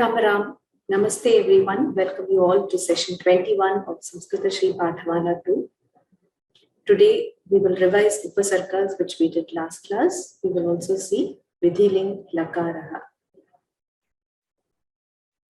Ram Ram. Namaste everyone. Welcome you all to session 21 of Samskritasri Pathamala 2. Today we will revise Upasargas which we did last class. We will also see Vidhiling Lakaraha.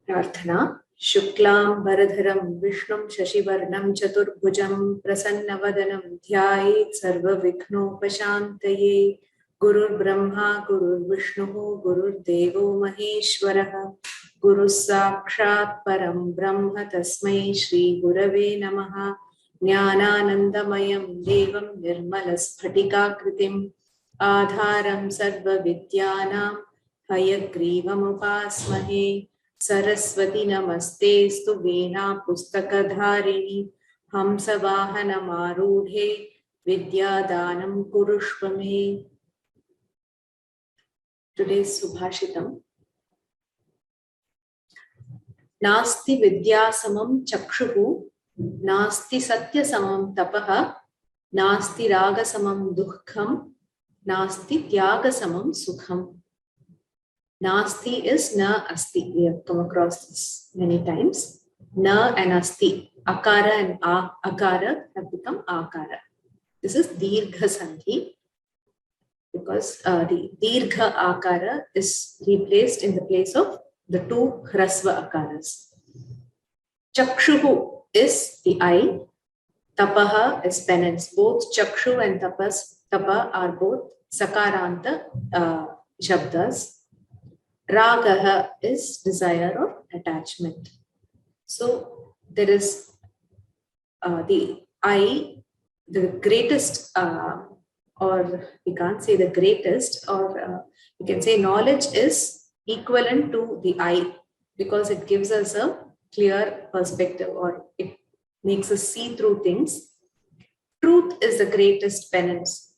Prarthana. Shuklam Varadharam Vishnum Shashivarnam Chaturbhujam Prasannavadanam Dhyayet Sarva Vikno Pashantaye Gurur Brahma Gurur Vishnu Gurur Devo Maheshwaraha Guru Sakshat Param Brahma Tasmai Shri Gurave Namaha Jnananandamayam Devam Nirmalaspatikakritim Adharam Sarva Vidyanam Hayagrivam Upasmahe Saraswati Namaste Stu Veena Pustakadharini Hamsavahana Marudhe Vidyadanam Kurushvame. Today's Subhashitam. Nasti Vidyasamam Chakshuhu Nasti Satyasamam Tapaha Nasti Ragasamam Dukkham Nasti Tyagasamam Sukham. Nasti is na asti. We have come across this many times. Na and asti. Akara and akara have become akara. This is dirgha sandhi because the dirgha akara is replaced in the place of the two hrasva akaras. Chakshuhu is the eye. Tapaha is penance. Both chakshu and tapa are both sakaranta shabdas. Ragaha is desire or attachment. So there is the I, the greatest, or we can't say the greatest, or we can say knowledge is equivalent to the I because it gives us a clear perspective or it makes us see through things. Truth is the greatest penance.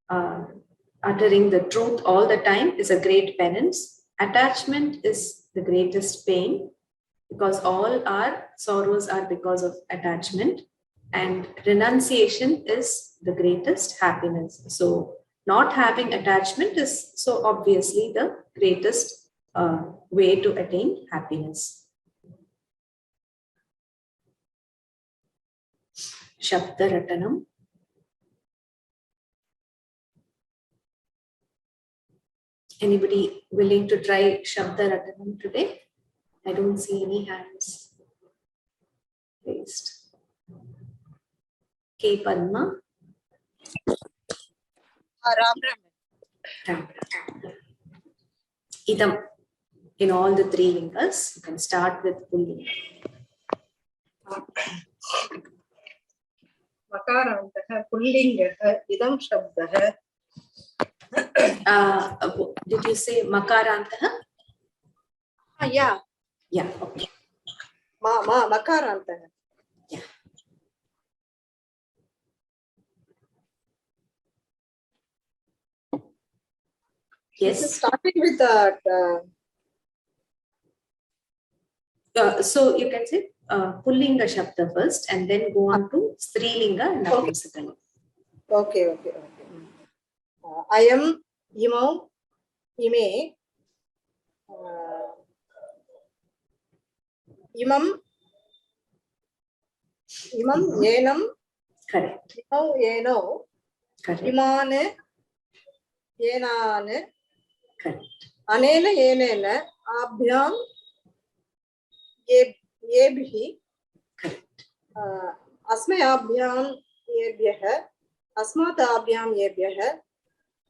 Uttering the truth all the time is a great penance. Attachment is the greatest pain because all our sorrows are because of attachment, and renunciation is the greatest happiness. So not having attachment is so obviously the greatest way to attain happiness. Shabda Ratanam. Anybody willing to try Shabda Ratanam today? I don't see any hands raised. K. Padma. Ram. Idam. In all the three lingas, you can start with Pullinga. Makarantaha Pullingaha Idam Shabdaha. Did you say Makarantaha? Yeah. Yeah, okay. Makarantaha. Yeah. Yes. Starting with that. So you can say Pullinga Shabda first and then go on to Strilinga and Napumsakali. Okay. I am Imau, Ime, Imam, Yenam, Correct. Imau, Yeno, Correct. Imane, Yenane, Correct. Anena, Yenena, Abhyam, Yebhi, Correct. Asme Abhyam, Yebyaha, Asmata Abhyam, Yebyaha,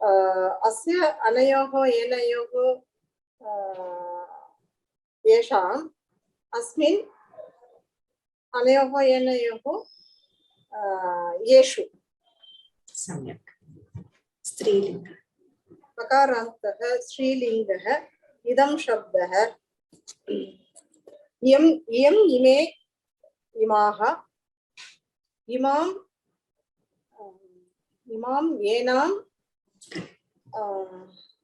Asya Anayoho, Yenayoho, Yesham, Asmin Anayoho, Yenayoho, Yeshu. Samyak. Strilinga. Makarantaha, Strilingaha, Idam Shabdaha, Ime, Imaha, Imam, Yenam,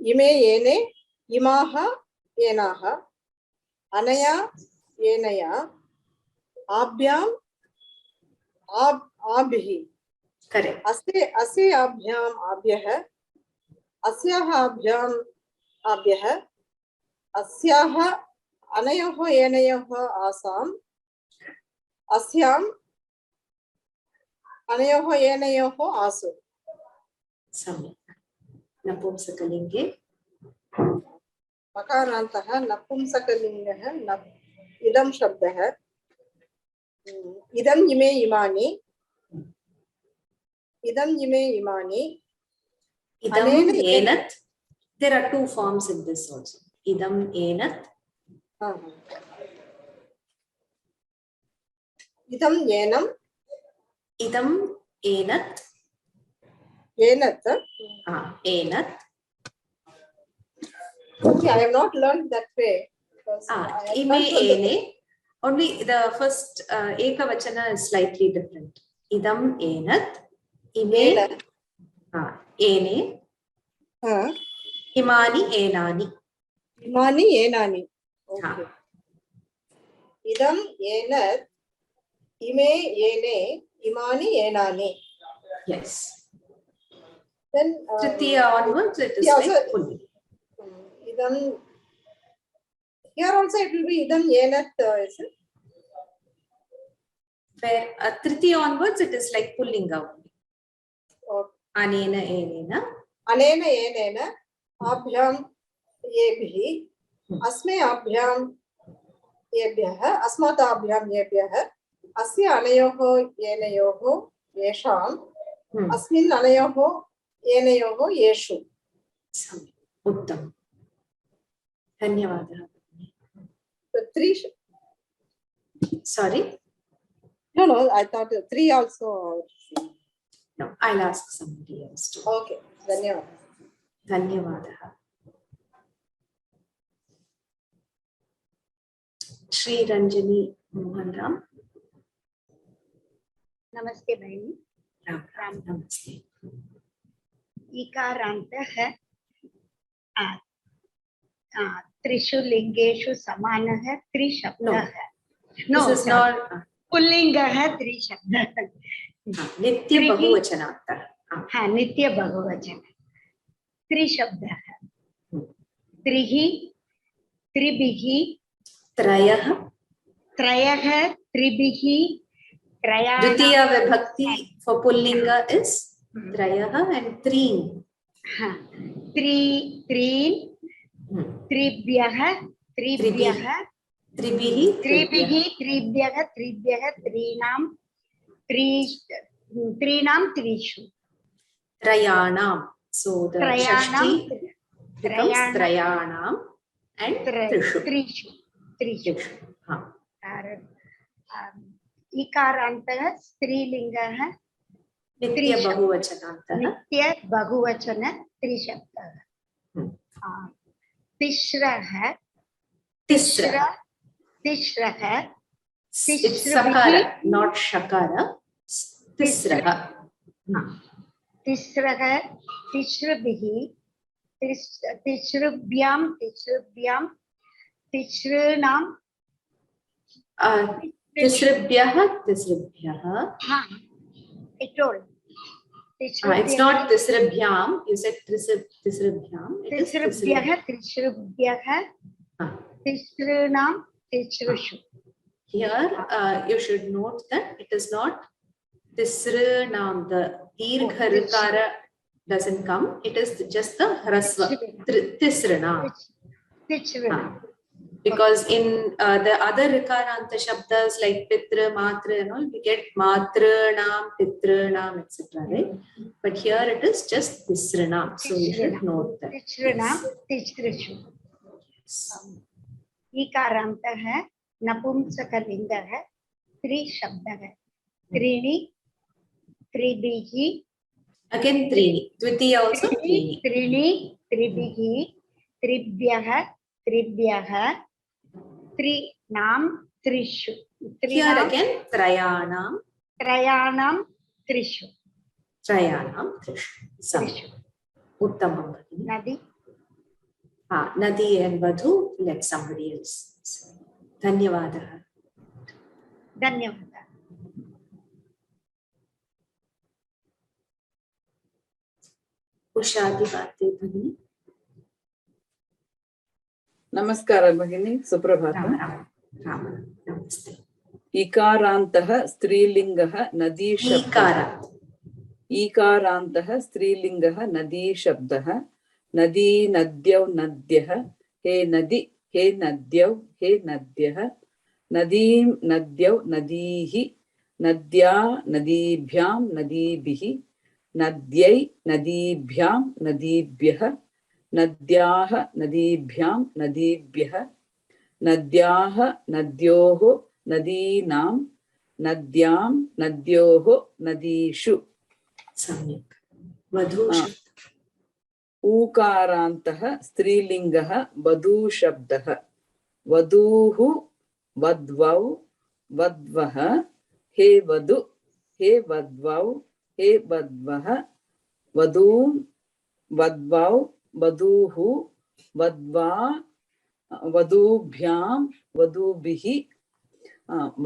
Ime, Yene, Imaha, Yenaha, Anaya, Yenaya, Abhyam, Abhi. Correct. Ase Abhyam, Abhyah, Asyaha Abhyam, Abhyah, Asyaha अनयोः एनयोः आसाम् अस्याम् अनयोः एनयोः आसु सम्यक् नपुंसकलिङ्गे मकारान्तः नपुंसकलिङ्गः इदं शब्दः इदं इमे इमानि idam ime imani idam enat. There are two forms in this also. Idam enat. Idam enam. Idam enat. Enat. Enat. Okay, I have not learned that way. Ime ene. Only the first ekavachana is slightly different. Idam enat. Ime ene. Imani enani. Imani enani. Okay. Idam enat. Ime ene. Imani enani. Yes. Then Tritiya onwards it is like fully. Idam. Here also it will be idam enat. Is it? Where Tritiya onwards it is like pullinga only. Okay. Anena enena. Anena enena. Abhyam yebhi. Asme abhyam yebhyah. Asmata abhyam yebhyah. Asya anayoho yenayoho yesham. Asmin anayoho yenayoho yeshu. Uttam. Dhanyavadah. The three. Sorry. No, I thought three also. No, I'll ask somebody else too. Okay. Dhanyavadah. Dhanyavadah. Shri Ranjani Mohan Ram. नमस्ते बहनी. राम नमस्ते. इकारान्तः त्रिषु लिंगेषु समानः त्रिशब्दः. No, this is not पुल्लिङ्गः त्रिशब्दः. नित्य बहुवचनान्तः. हाँ, नित्य बहुवचन. त्रिशब्दः. त्रिः, त्रिभिः, त्रयः, त्रयः, त्रिभिः, त्रयाणां. द्वितीया विभक्ति for pullinga is त्रयः and त्रीन्. हाँ, त्रीन्, त्रिभ्यः, त्रिभ्यः, त्रिभिः, त्रिभ्यः, त्रीणां, त्रीणां, त्रिषु. त्रयाणां. So the shashti becomes त्रयाणां and त्रिषु. त्रिषु. इकारान्तः स्त्रीलिङ्गः नित्य बहुवचनान्तः. नित्य बहुवचन त्रिशब्दः. तिस्रः, तिस्रः, It's sakara, not shakara. तिस्रः. तिस्रः, तिस्रभिः, तिस्रभ्यां, तिस्ॄणां, तिस्रभ्यः. It's not tisrabhyam. You said tisrabhyam. It is tisrabhyah, tisrunam, tisrushu. Here you should note that it is not tisrunam. The dirgha rikara doesn't come. It is just the hrasva. Tisrunam. Because in the other rikaranta shabdas like pitra, matra and all, we get matranam, pitranam, etc. Right? But here it is just tisranam. So you should note that. Tisranam, tisrishu. Ikarantah napumsakalingah tri shabdah. Trini, tribihi. Again trini. Dvitiya also trini. Trini, tribihi, tribhyah, tribhyah. Trinam, trishu. Here again trayanam. Trayanam, trishu. Trayanam, trishu. Uttamam. Nadi. Nadi and Vadhu, let somebody else say. Dhanyavadah. Dhanyavadah. Ushadi Bhati Bhagini. नमस्कार भगिनी, सुप्रभातम्। नमस्ते। इकारान्तः स्त्रीलिङ्गः नदीशब्दः। ईकारान्तः स्त्रीलिङ्गः नदीशब्दः। नदी नद्यौ नद्यः। हे नदी हे नद्यौ हे नद्यः। नदीं नद्यौ नदीः। नद्या नदीभ्यां नदीभिः। नद्यै नदीभ्यां नदीभ्यः। नद्याः नदीभ्यां नदीभ्यः। नद्याः नद्योः नदीनां। नद्यां नद्योः नदीषु। सम्यक्। वधूषु। ऊकारान्तः स्त्रीलिङ्गः वधूशब्दः। वधूः वध्वौ वध्वः। हे वधु हे वध्वौ हे वध्वः। वधूं वध्वौ वधूः वध्वा वधूभ्यां वधूभिः।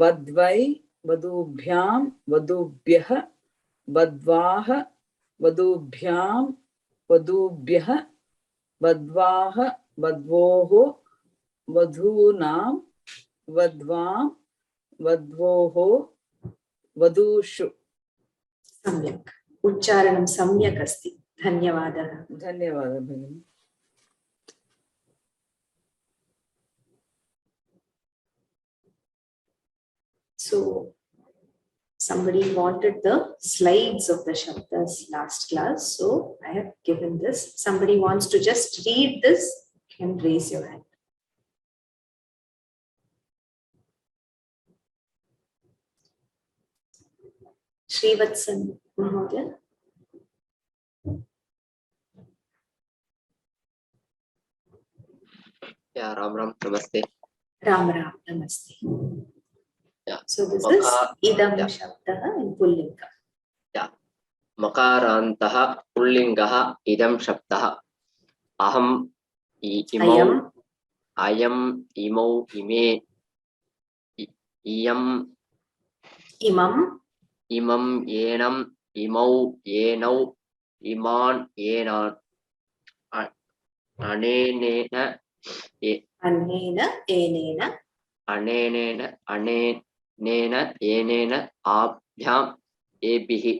वध्वै वधूभ्यां वधूभ्यः। वध्वाः वधूभ्यां वधूभ्यः। वध्वाः वध्वोः वधूनां। वध्वां वध्वोः वधूषु। सम्यक्। उच्चारणं सम्यक् अस्ति। धन्यवादः। धन्यवादः भगिनी। So somebody wanted the slides of the shabdas last class, so I have given this. Somebody wants to just read this, can raise your hand. Srivatsan Mahodaya. Yeah, Ram Ram, Namaste. Ram Ram, Namaste. Yeah. So this is idam shabdah in Pullinga. Yeah. Makarantaha Pullingaha idam shabdah. Aham imau ayam imau ime iyam Imam imam yenam imau yenau iman yenan anenena annena enena anenena anenena yenena abhyam ebhihi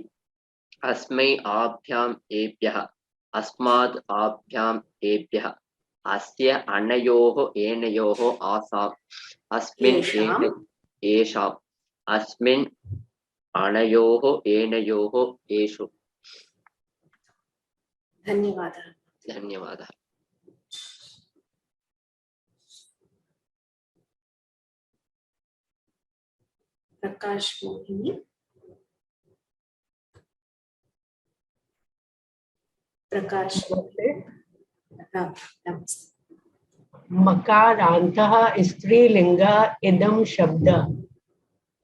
अस्मै आभ्याम एभ्यः अस्माद् आभ्याम एभ्यः अस्य अनयोः एनयोः आसाम् अस्मिन् येषाम् अस्मिन् अनयोः एनयोः येषु। धन्यवादः। धन्यवादः। प्रकाश मोहिनी। प्रकाश मकारान्तः स्त्रीलिंग इदं शब्द।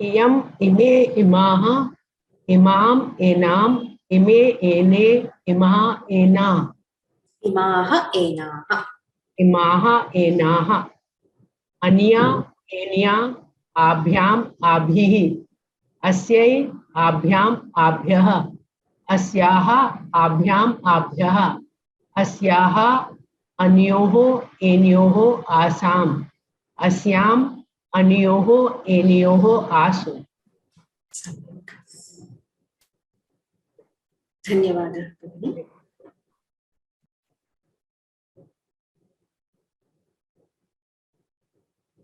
इयम इमे इमाः इमाम एनाम इमे एने इमाः एना इमाः एनाः इमाः एनाः अन्या एन्या आभ्याम आभिः अस्यै आभ्याम आभ्यः अस्याः आभ्याम आभ्यः अस्याः अन्योः एन्योः आसाम् अस्याम् अन्योः एन्योः आसु। धन्यवादः।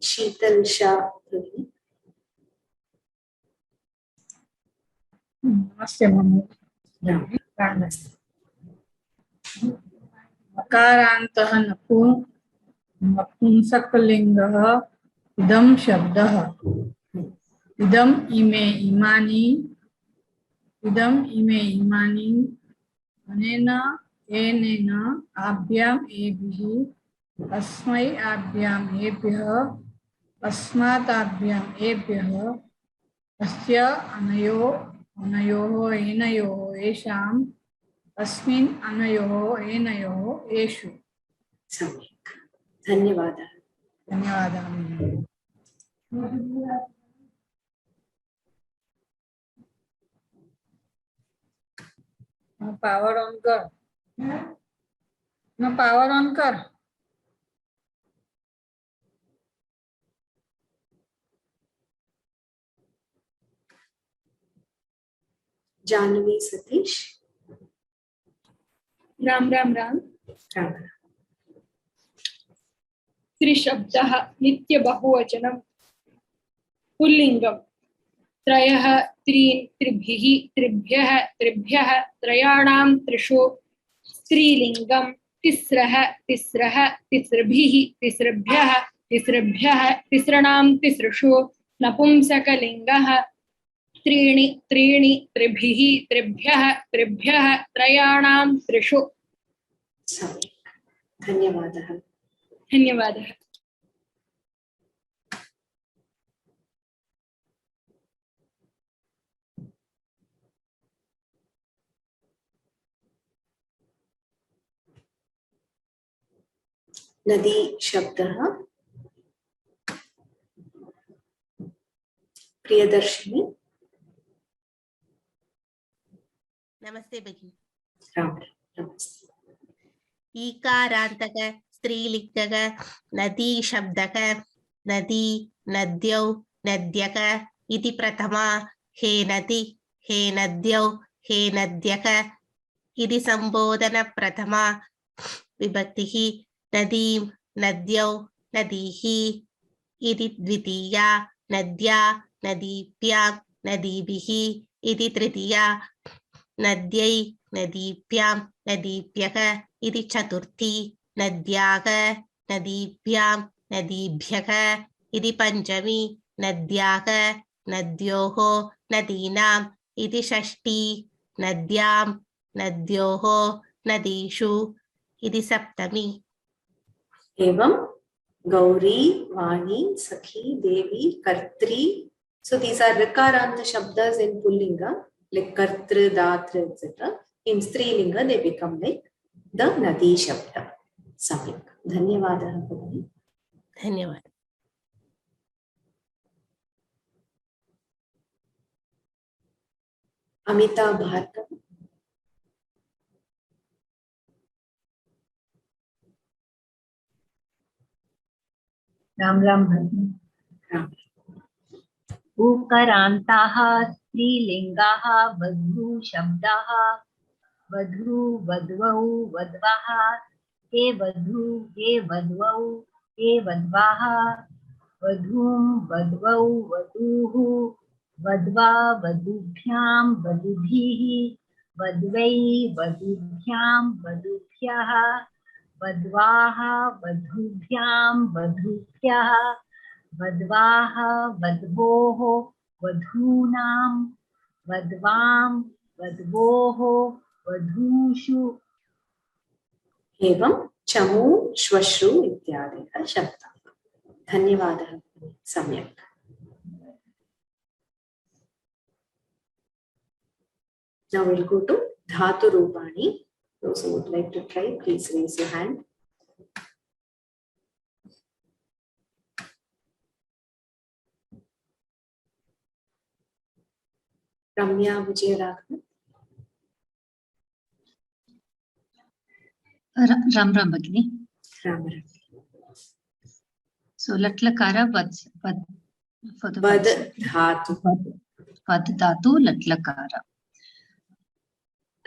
शीतल शाह। नमस्ते मकारान्तः नपुंसकलिङ्गः इदं शब्दः। इदम् इमे इमानि अनेन एनेन आभ्याम् एभिः अस्मै आभ्याम् एभ्यः अस्मात् आभ्याम् एभ्यः अस्य अनयोः एनयोः येषाम् अस्मिन् अनयोः एनयोः येषु। सम्यक्। धन्यवादः। धन्यवादः। पावर ऑन कर। पावर ऑन कर। Janvi Satish. Ram Ram Ram Ram. त्रिशब्दः नित्य बहुवचनं पुल्लिङ्गं त्रयः त्रीन् त्रिभिः त्रिभ्यः त्रिभ्यः त्रयाणां त्रिषु स्त्रीलिङ्गं तिस्रः तिस्रः तिस्रभिः तिस्रभ्यः तिस्रभ्यः तिस्रणां तिसृषु नपुंसकलिङ्गः त्रीणि त्रीणि त्रिभिः त्रिभ्यः त्रिभ्यः त्रयाणां त्रिषु धन्यवादः. धन्यवादः. नदी शब्दः प्रियदर्शिनी. नमस्ते भगिनी. राम नमस्ते. ईकारान्तक स्त्रीलिङ्गः नदी शब्दः नदी नद्यौ नद्यक इति प्रथमा हे नदी हे नद्यौ हे नद्यक इति संबोधन प्रथमा विभक्तिः नदीं नद्यौ नदीः इति द्वितीया नद्या नदीभ्यां नदीभिः इति तृतीया नद्यै नदीभ्यां नदीभ्यः इति चतुर्थी नद्याः नदीभ्यां नदीभ्यः इति पंचमी नद्याः नद्योः नदीनाम् इति षष्ठी नद्यां नद्योः नदीषु इति सप्तमी. एवं गौरी वाणी सखी देवी कर्त्री. So these are rikaranta shabdas in pullinga like kartri datra etc. In strilinga they become like the nadi shabda. Samik. Dhanyavadah Bhavani. धन्यवाद. Amita Bhargav. राम राम भगिनी. Ram. उकरान्ताः स्त्रीलिङ्गाः वधू शब्दाः वधू वध्वौ वध्वाः हे वधू हे वध्वौ हे वध्वाः वधूं वध्वौ वधूः वध्वा वधूभ्यां वधूभिः वध्वै वधूभ्यां वधूभ्यः वध्वाः वधूभ्यां वधूभ्यः वध्वाः वध्वोः वधूनां वध्वां वध्वोः वधूषु. एवं चमू श्वश्रु इत्यादयः शब्दाः. धन्यवादः. सम्यक्. Now we'll go to dhatu rupani. Those who would like to try, please raise your hand. Ramya Vijayaraghavan. Ram Ram Bhagini. Ram Ram. So latlakara vad for the Vad dhatu. Vad dhatu latlakara.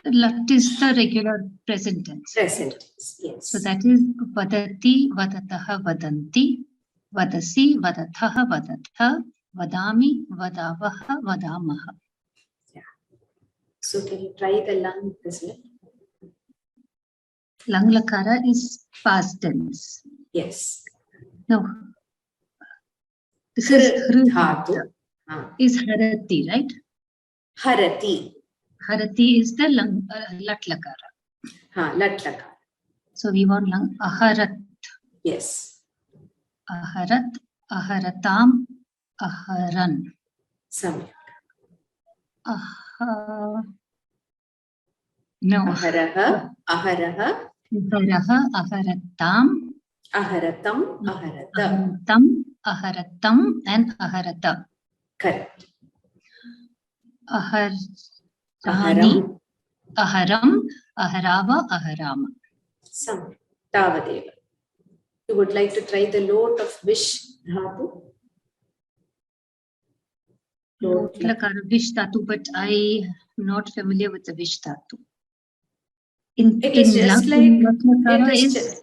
Lat is the regular present tense. Present tense, yes. So that is vadati, vadataha, vadanti, vadasi, vadataha, vadatha, vadami, vadavaha, vadamaha. Yeah. So can you try the lung as well? Lang lakara is past tense. Yes. No. This is dhatu. Is harati, right? Harati. Harati is the lat lakara. Lat lakara. So we want lang aharat. Yes. Aharat, aharatam, aharan. Samyak. No. Aharaha, aharaha. Aharaha, aharatam. Aharatam, aharata. Aharatam, aharatam, and aharata. Correct. Aharani, aharam, aharava, aharama. Samyak. Tavadeva. You would like to try the lot of wish dhatu? Lot lakara vish dhatu, but I am not familiar with the vish dhatu. It is just like lakara it is is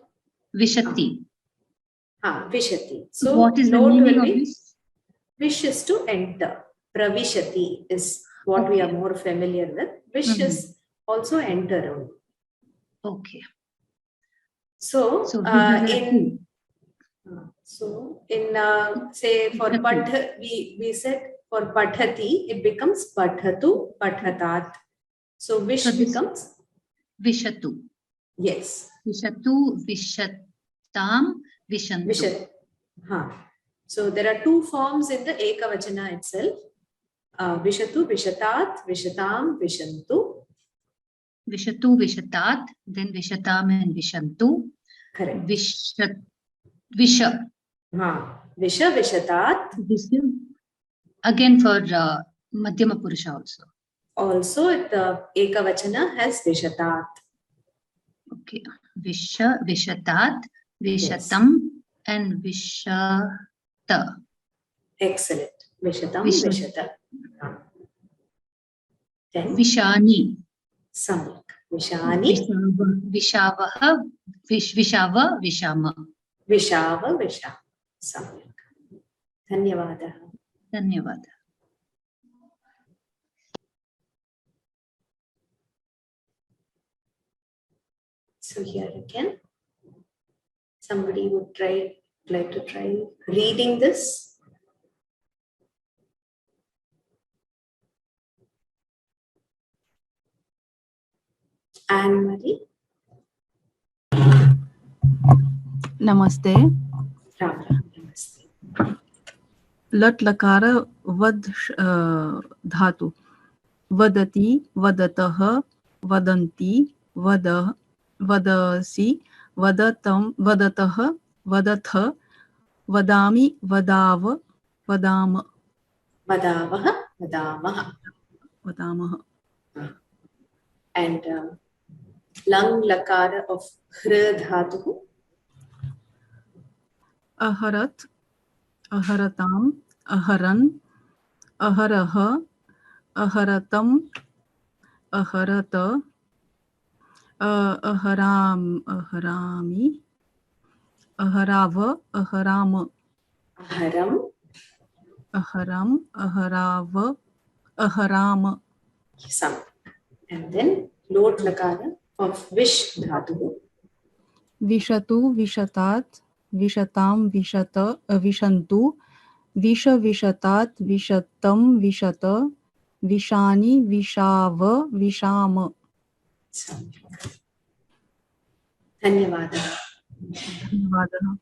vishati. Vishati. So So what is the lot meaning will of be this? wish is to enter. Pravishati is what we are more familiar with. Wish is also enter only. Okay. So in say for patha, we said for pathati it becomes pathatu, pathatat. So wish becomes vishatu. Yes. Vishatu, vishatam, vishantu. Vishat. So there are two forms in the Ekavachana itself. Vishatu, vishatat, vishatam, vishantu. Vishatu, vishatat, then vishatam and vishantu. Correct. Visha. Visha, vishatat. Again for Madhyama Purusha also. Also the Ekavachana has vishatat. Okay. Visha, vishatat, vishatam, and vishata. Excellent. Vishatam, vishata. Then Vishani. Samyak. Vishani. Vishavaha, vishava, vishama. Vishava, vishama. Samyak. Dhanyavada. Dhanyavada. So here again, somebody would like to try reading this. Anne-Marie. Namaste. Namaste. Lat lakara vad dhatu. Vadati, vadatah, vadanti, vadasi, vadatam, vadatah, vadatha, vadami, vadava, vadama. Vadavaha, vadamaha. Vadamaha. And lang lakara of hra dhatu. Aharat, aharatam, aharan, aharaha, aharatam, aharata, aharam, aharami, aharava, aharama. Aharam. Aharam, aharava, aharama. Some. And then lot lakara of vish dhatu. Vishatu, vishatat, vishatam, vishata, vishantu, vishatat, vishatam, vishata, vishani, vishava, vishama. Dhanyavada. Dhanyavada.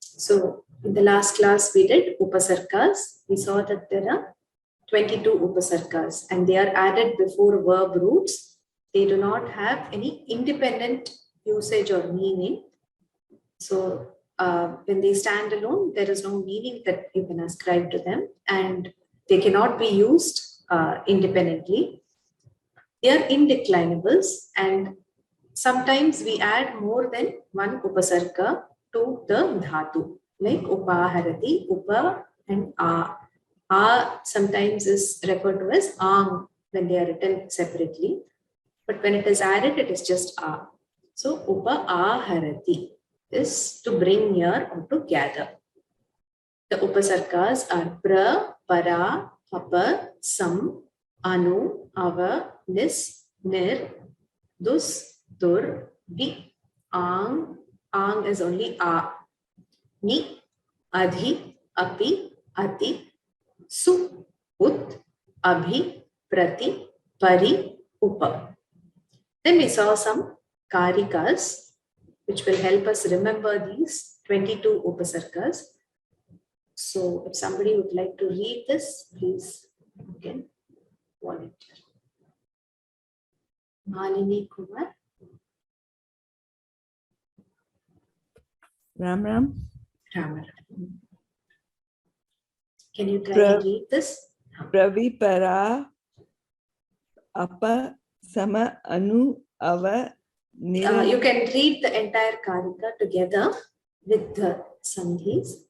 So in the last class we did upasargas. We saw that there are 22 upasargas and they are added before verb roots. They do not have any independent usage or meaning. So when they stand alone, there is no meaning that you can ascribe to them and they cannot be used independently. They are indeclinables and sometimes we add more than one upasarga to the dhatu, like upaharati, upa and a. A sometimes is referred to as ang when they are written separately, but when it is added, it is just a. So upa-aharati is to bring near or to gather. The upasargas are pra, para, apa, sam, anu, ava, nis, nir, dus, dur, di, ang. Ang is only a. Ni, adhi, api, ati, su, ut, abhi, prati, pari, upa. Then we saw some karikas, which will help us remember these 22 upasargas. So if somebody would like to read this, please again volunteer. Malini Kumar. Ram Ram. Ram. Can you try and read this? Pravi para apa sama anu ava You can read the entire karika together with the sandhis.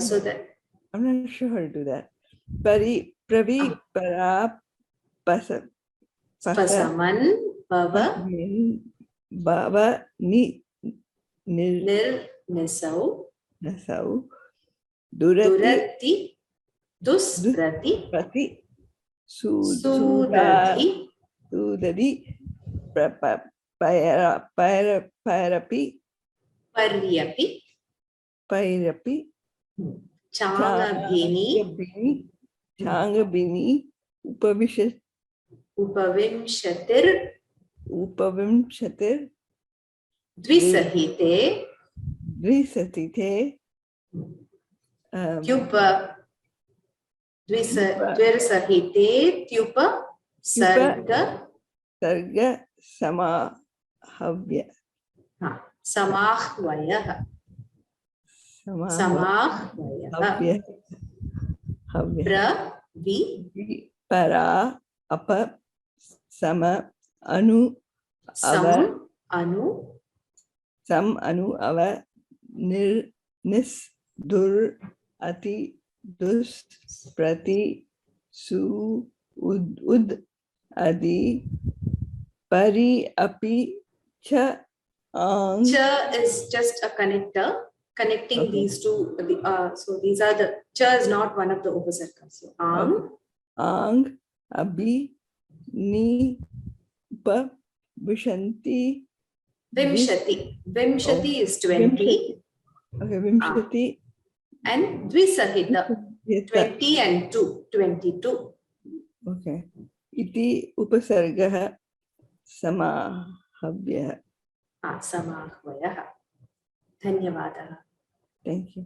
So that I'm not sure how to do that. Pravi para pasaman bhava bhava ni nir nisau durati dusprati prati sudadhi sudadi pairapi pairapi changabhini upavimshatir dvisahite dvisahite tyupa sarga samahavya samahvayah pravi para apa sama anu ava nis dur ati dus prati su ud adi pari api cha ang. Cha is just a connector connecting these two. So these are the cha is not one of the upasargas. So ang abhi ni pa vishanti vimshati is 20. Okay, vimshati and dvisahita 20 and 2 22. Okay. Iti upasargah samahavyah. Samahvayah. Dhanyavadah. Thank you.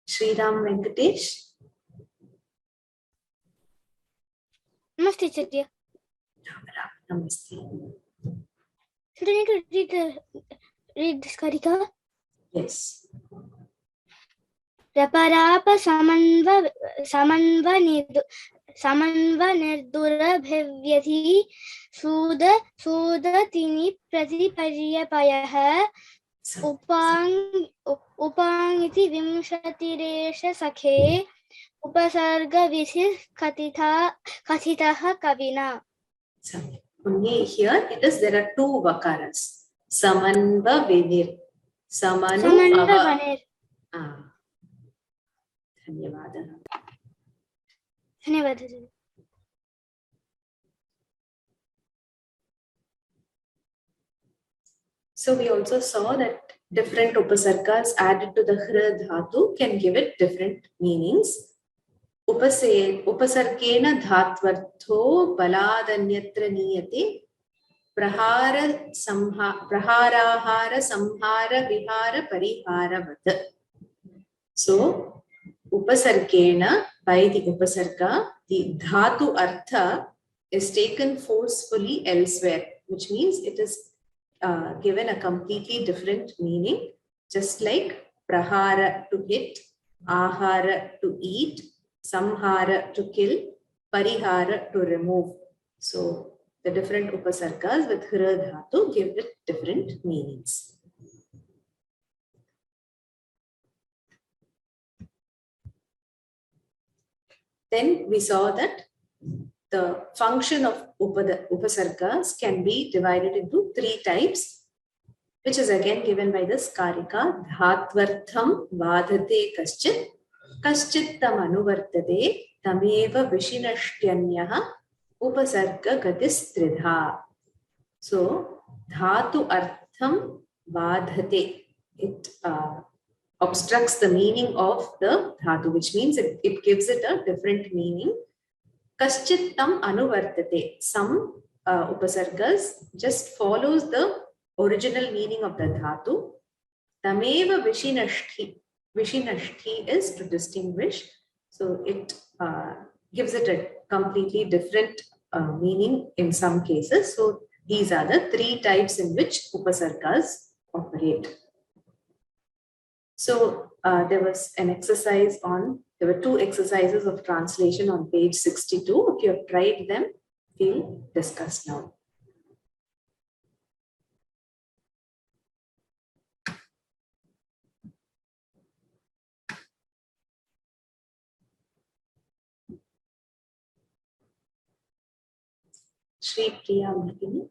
Sriram Venkatesh. Namaste, Acharya. Namaste. Should I need to read this karika? Yes. Raparapa samanva nirdurabhivyathi sudatini pratiparyapayah upangiti vimshatiresha sakhe upasarga vithis kathitaha kavina. Only here it is there are two vakaras. Samanva vinir. Samanu Samanva Dhanyavadah. Dhanyavadah. So we also saw that different upasargas added to the hra dhatu can give it different meanings. Upasargena dhatvartho baladanyatra niyate prahara praharahara samhara vihara pariharavat. So upasargena, by the upasarga, the dhatu artha is taken forcefully elsewhere, which means it is given a completely different meaning, just like prahara to hit, ahara to eat, samhara to kill, parihara to remove. So the different upasargas with hra dhatu give it different meanings. Then we saw that the function of upasargas can be divided into three types, which is again given by this karika. Dhatvartham vadhate kaschit, kaschit tam anuvartate, tameva vishinashtyanyah upasarga gatis tridha. So dhatu artham vadhate, it obstructs the meaning of the dhatu, which means it gives it a different meaning. Kaschit tam anuvartate, some upasargas just follows the original meaning of the dhatu. Tameva vishinashti, vishinashti is to distinguish, so it gives it a completely different meaning in some cases. So these are the three types in which upasargas operate. So there was an exercise there were 2 exercises of translation on page 62. If you have tried them, we'll discuss now. Shri Priya Bhagini.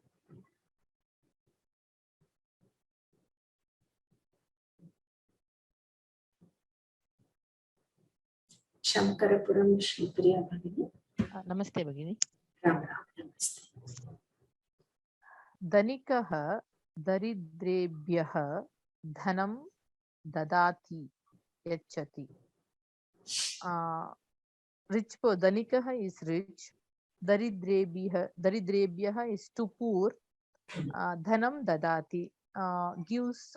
Shankarapuram Shri Priya Bhagini. Namaste Bhagini. Ram Ram, Namaste. Dhanikah daridrebhyah dhanam dadati yachati. Rich, dhanikah is rich. Daridrebhyah is too poor. Dhanam dadati gives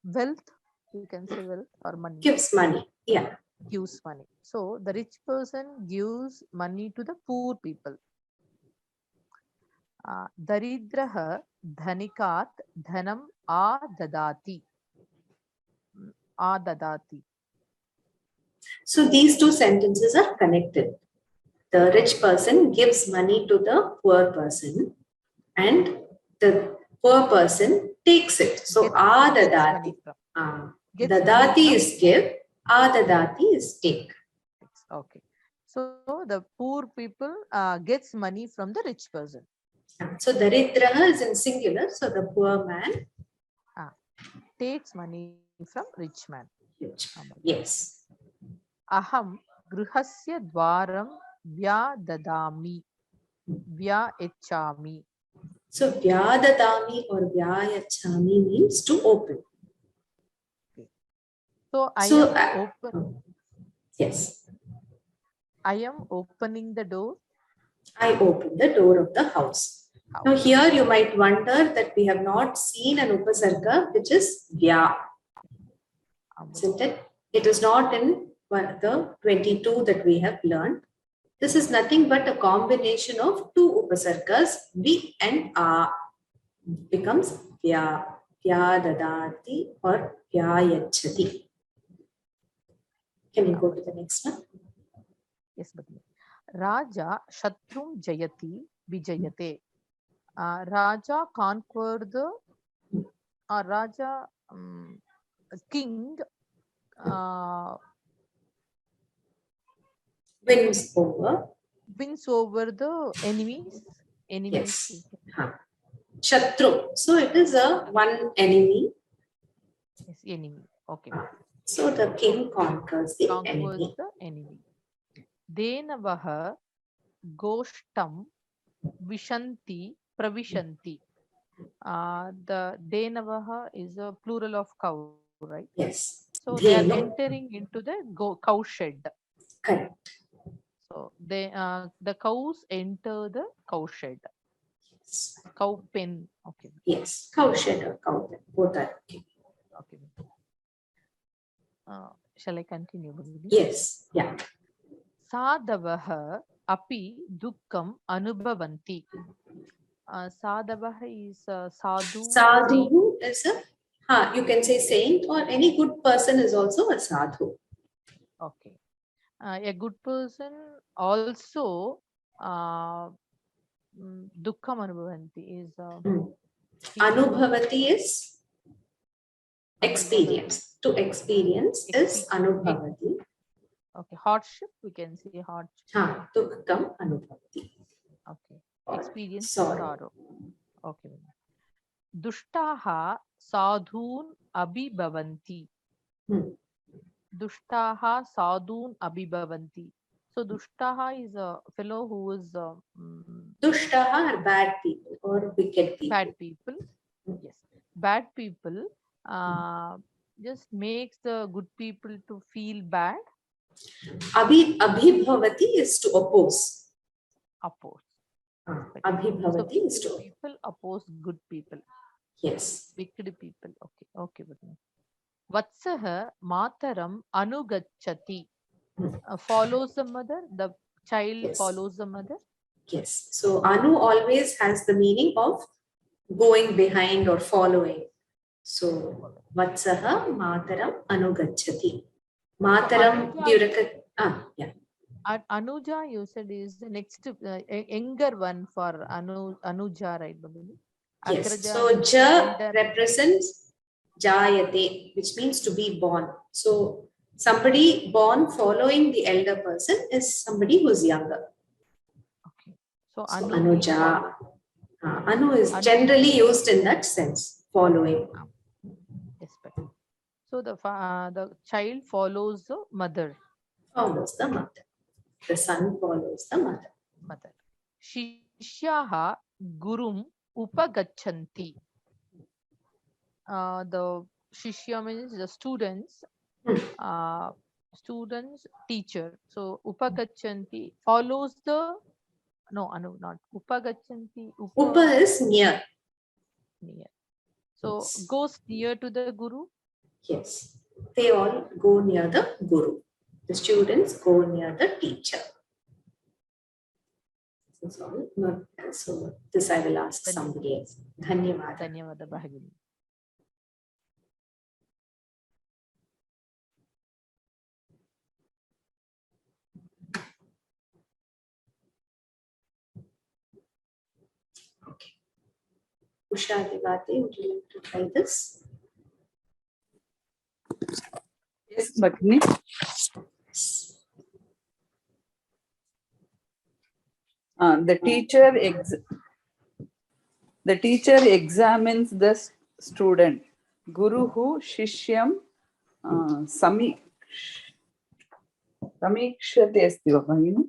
wealth. You can say wealth or money. Gives money. Yeah. Gives money. So the rich person gives money to the poor people. Daridraha dhanikat dhanam adadati. Adadati. So these 2 sentences are connected. The rich person gives money to the poor person and the poor person takes it. So adadati. Dadati is give, adadati is take. Okay. So the poor people gets money from the rich person. So Daridraha is in singular. So the poor man takes money from rich man. Yes. Aham grihasya dwaram vyadadami vyayachami. So vyadadami or vyayachami means to open. So I am open. Yes. I am opening the door. I open the door of the house. Now here you might wonder that we have not seen an upasarga which is vya. Isn't it? It is not in the 22 that we have learned. This is nothing but a combination of 2 upasargas, vi and a. Becomes vya, vyadadati or vyayachati. Can you go to the next one? Yes, but Raja Shatrum Jayati Vijayate. Raja conquered the Raja king wins over the enemies. Yes. Shatru. So it is a one enemy. Yes, enemy. Okay. So the king conquers the enemy. Denavaha Goshtam Vishanti Pravishanti. The Denavaha is a plural of cow, right? Yes. So they are entering into the cow shed. Correct. So they the cows enter the cow shed. Yes. Cow pen. Okay. Yes. Cow shed or cow pen. Both are okay. Okay. Shall I continue? Yes. Yeah. Sadavaha api dukkam anubhavanti. Sadavaha is sadhu. Sadhu is a, you can say saint, or any good person is also a sadhu. Okay. A good person also dukkam anubhavanti is Anubhavati is experience. To experience is anubhavati. Okay. Hardship, we can say hardship. Dukkam anubhavati. Okay. Experience sorry. sorrow. Okay. Dushtaha sadhun abhibhavanti. Dushtaha sadhun abhibhavanti. So Dushtaha is a fellow who is Dushtaha are bad people or wicked people. Bad people. Yes. Bad people just makes the good people to feel bad. Abhibhavati is to oppose. Oppose. Abhibhavati so is to people oppose good people. Yes. Wicked people. Okay. Okay. Vatsaha mataram anugachati. Follows the mother. The child follows the mother. Yes. So anu always has the meaning of going behind or following. So, Vatsaha Mataram Anugachati. Mataram, Anuja- do you recognize? Yeah. Anuja, you said is the next younger one for Anuja, right, Bhagini? Yes. Agraja So, means Ja elder. represents Jayate, which means to be born. So, somebody born following the elder person is somebody who's younger. Okay. So, So, Anu means Anuja. follow. Anu is Anu. generally used in that sense, following. Yes, but so the child follows the mother. Follows the mother. The son follows the mother. Mother. Shishyaha gurum upagachanti. The shishya means the students. Students, teacher. So upagachanti follows the Anu, not upagachanti. Upa is near. Near. So Yes. goes near to the guru. Yes. They all go near the guru. The students go near the teacher. So this I will ask somebody else. Dhanyavada. Dhanyavada Bhagini. Okay. Usha Devate, would you like to try this? Yes, Bhagini. The teacher examines the student. Guruhu Shishyam Samikshate asti Bhagini.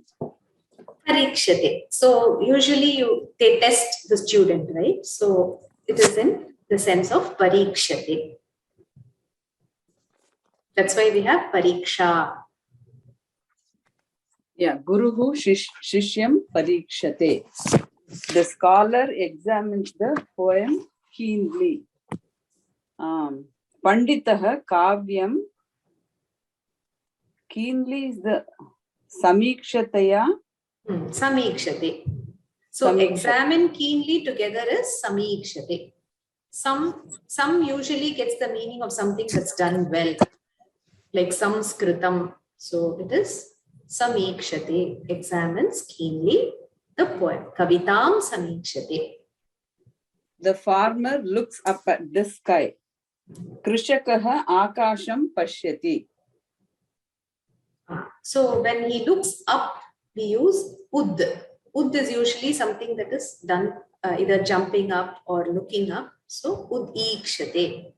Parikshate. So usually they test the student, right? So it is in the sense of parikshate. That's why we have pariksha. Yeah, Guruhu Shishyam Parikshate. The scholar examines the poem keenly. Panditaha Kavyam. Keenly is the Samikshataya. Samikshate. So examine keenly together is samikshate. Some usually gets the meaning of something that's done well, like Samskritam. So it is samikshate, examines keenly the poem. Kavitam samikshate. The farmer looks up at the sky. Krishakaha Akasham Pashyati. So when he looks up, we use ud. Ud is usually something that is done either jumping up or looking up. So udikshate.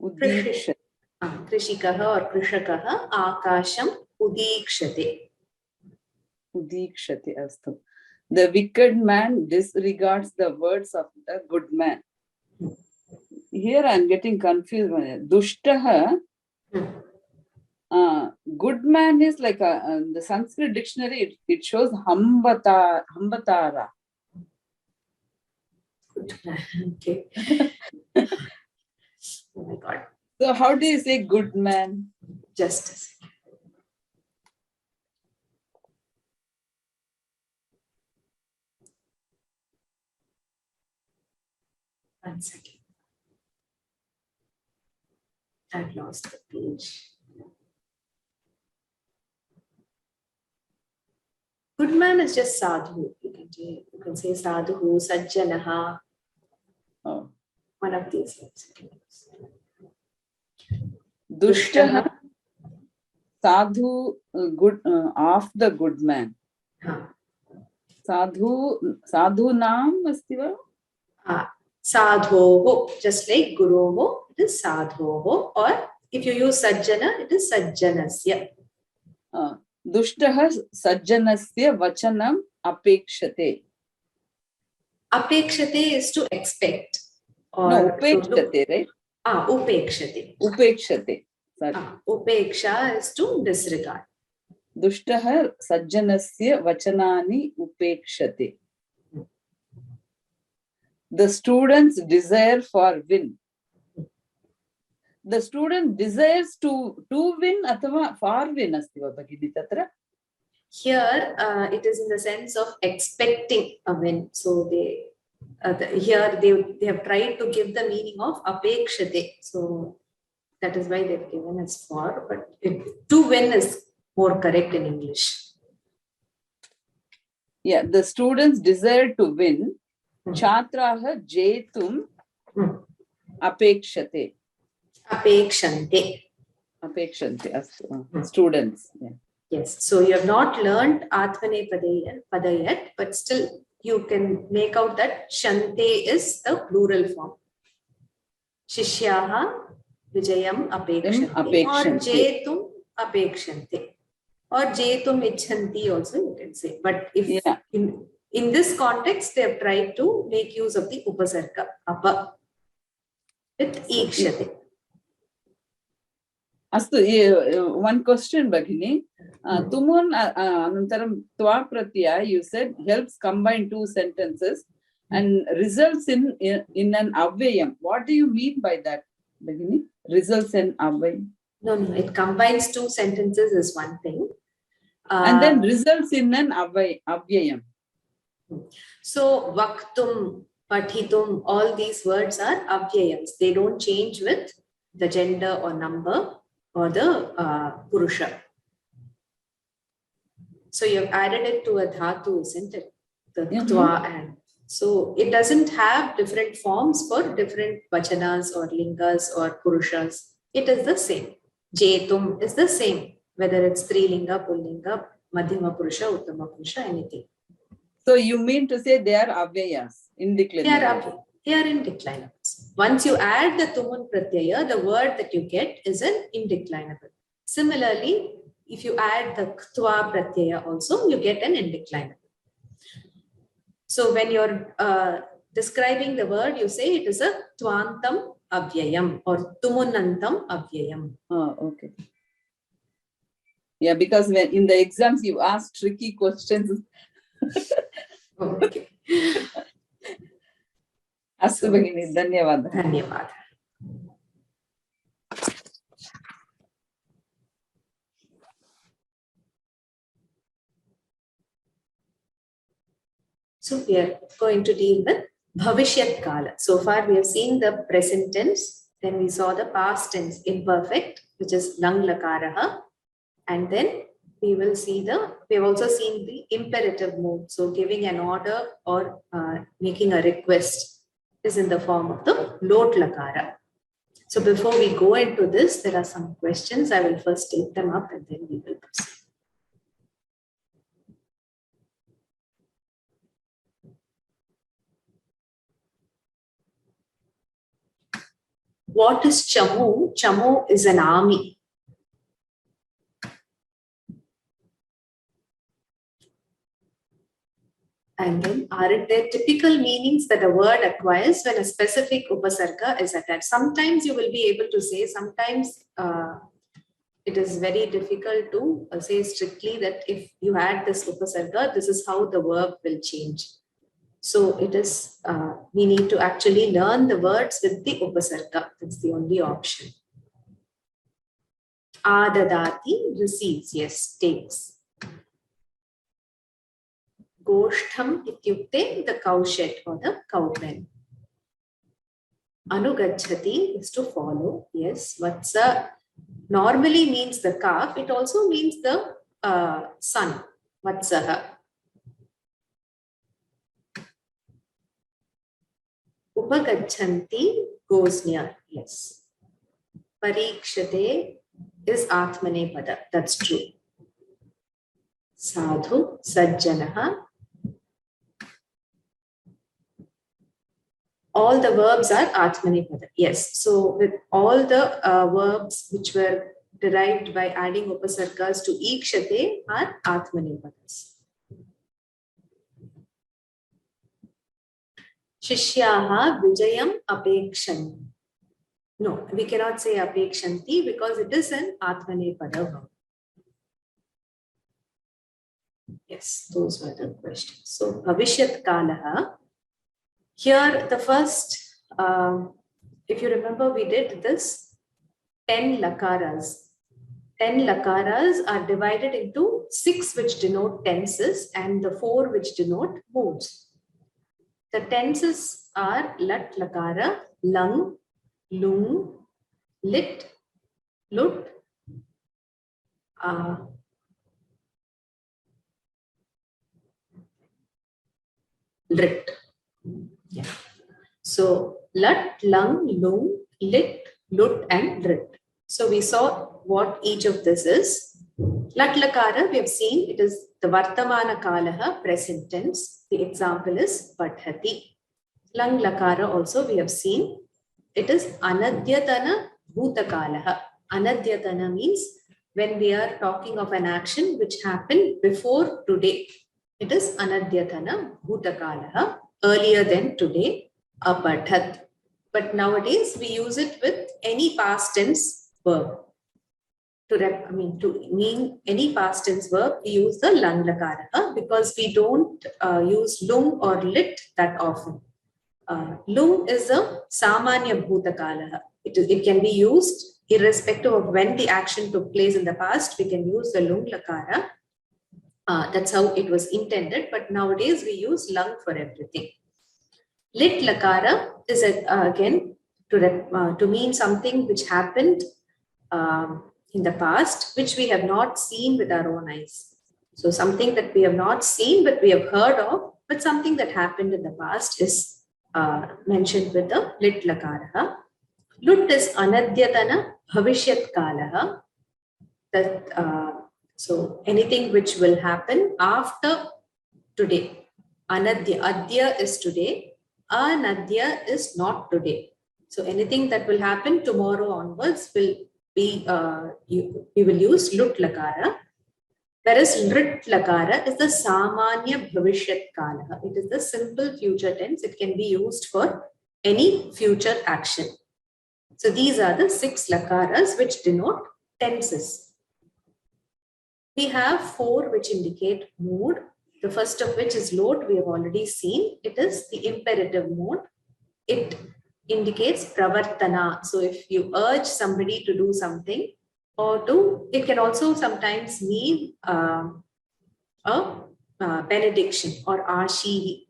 Udikshate. Krishikaha or krishakaha akasham udikshate. Udikshate astu. The wicked man disregards the words of the good man. Here I am getting confused. Dushtaha. Good man is like the Sanskrit dictionary, it shows hambatara. Good man. Okay. Oh my God. So how do you say good man? Just a second. One second. I've lost the page. Good man is just sadhu. You can say sadhu, sajjanaha. Oh. One of these words. Dushtaha, sadhu, good of the good man. Sadhu naam asti va? Sadhoho, just like guroho, it is sadhoho. Or if you use sajjana, it is sajjanasya. Dushtaha sajjanasya vachanam apekshate. Apekshate is to expect. Or no, upekshate, right? Upekshate. Upekshate. Upeksha is to disregard. Dushtaha sajjanasya vachanani upekshate. The student's desire for win. The student desires to win athava for win asti va bhagini tatra? Here it is in the sense of expecting a win. So they Here they have tried to give the meaning of apekshate. So that is why they've given as for, but to win is more correct in English. Yeah, the students desire to win. Chatraha jetum apekshate. Apekshante. Apekshante. Students. Yeah. Yes. So you have not learned Atmane Pada yet, but still you can make out that Shante is the plural form. Shishyaha Vijayam Apekshante. Or Jetum Apekshante. Or Jetum Ichhanti also you can say. But if in this context, they have tried to make use of the Upasarga Apa with Ikshate. Astu, one question, Bhagini. Tumun anantaram twa pratyaya, you said, helps combine two sentences and results in an avyayam. What do you mean by that, Bhagini? Results in avyayam. No, it combines two sentences is one thing. And then results in an avyayam. So, vaktum, pathitum, all these words are avyayams. They don't change with the gender or number or the purusha. So you have added it to a dhatu, isn't it? The twa and. So it doesn't have different forms for different vachanas or lingas or purushas. It is the same. Jetum is the same, whether it's strilinga, pullinga, madhyama purusha, uttama purusha, anything. So you mean to say they are avyayas, indeclinable? They are indeclinable. Once you add the tumun pratyaya, the word that you get is an indeclinable. Similarly, if you add the ktwa pratyaya also, you get an indeclinable. So when you're describing the word, you say it is a twantam avyayam or tumunantam avyayam. Oh, okay. Yeah, because when in the exams you ask tricky questions. Okay. Astu Bhagini, dhanyawad. Dhanyawad. So we are going to deal with Bhavishyat Kala. So far we have seen the present tense, then we saw the past tense imperfect, which is Lang Lakaraha, and then we will see we have also seen the imperative mood. So giving an order or making a request is in the form of the Lot Lakara. So before we go into this, there are some questions. I will first take them up and then we will proceed. What is Chamu? Chamu is an army. And then are there typical meanings that a word acquires when a specific upasarga is attached? Sometimes you will be able to say, sometimes it is very difficult to say strictly that if you add this upasarga, this is how the verb will change. So it is, we need to actually learn the words with the upasarga. That's the only option. Adadati, receives, yes, takes. Goshtham ityukte, the cowshed or the cowpen. Anugachati is to follow, yes. Vatsa normally means the calf. It also means the son, Vatsaha. Upagachanti goes near, yes. Parikshate is Atmane Pada, that's true. Sadhu, Sajjanaha. All the verbs are Atmane Pada, yes. So with all the verbs which were derived by adding upasargas to Ikshate are Atmane Padas. Shishyaha Vijayam Apekshan. No, we cannot say Apekshanti because it is an Atmane Pada verb. Yes, those were the questions. So, Bhavishyat Kalaha. Here, the first, if you remember, we did this 10 lakaras. 10 lakaras are divided into 6 which denote tenses and the 4 which denote moods. The tenses are lat, lakara, lung, lung, lit, lut, lit. Yeah. So lat, lung, lung, lit, lut, and lit. So we saw what each of this is. Lat lakara, we have seen it is the vartamana kalaha, present tense. The example is padhati. Lang lakara also we have seen. It is anadyatana bhutakalaha. Anadyatana means when we are talking of an action which happened before today. It is anadyatana bhutakalaha, earlier than today, apadhat. But nowadays we use it with any past tense verb. To mean any past tense verb, we use the lang lakara because we don't use lung or lit that often. Lung is a samanya bhutakalaha. It can be used irrespective of when the action took place in the past. We can use the lung lakara. That's how it was intended. But nowadays we use lung for everything. Lit lakara is again to mean something which happened in the past, which we have not seen with our own eyes. So something that we have not seen, but we have heard of, but something that happened in the past is mentioned with the lit lakara. Lut is anadyatana bhavishyat kalaha. So anything which will happen after today. Anadya, adya is today. Anadya is not today. So anything that will happen tomorrow onwards will be, we will use lut lakara. Whereas rit lakara is the samanya bhavishyat kalaha. It is the simple future tense. It can be used for any future action. So these are the 6 lakaras which denote tenses. We have 4 which indicate mood. The first of which is lot, we have already seen. It is the imperative mode. It indicates pravartana. So if you urge somebody to do something, or it can also sometimes mean a benediction or ashihi.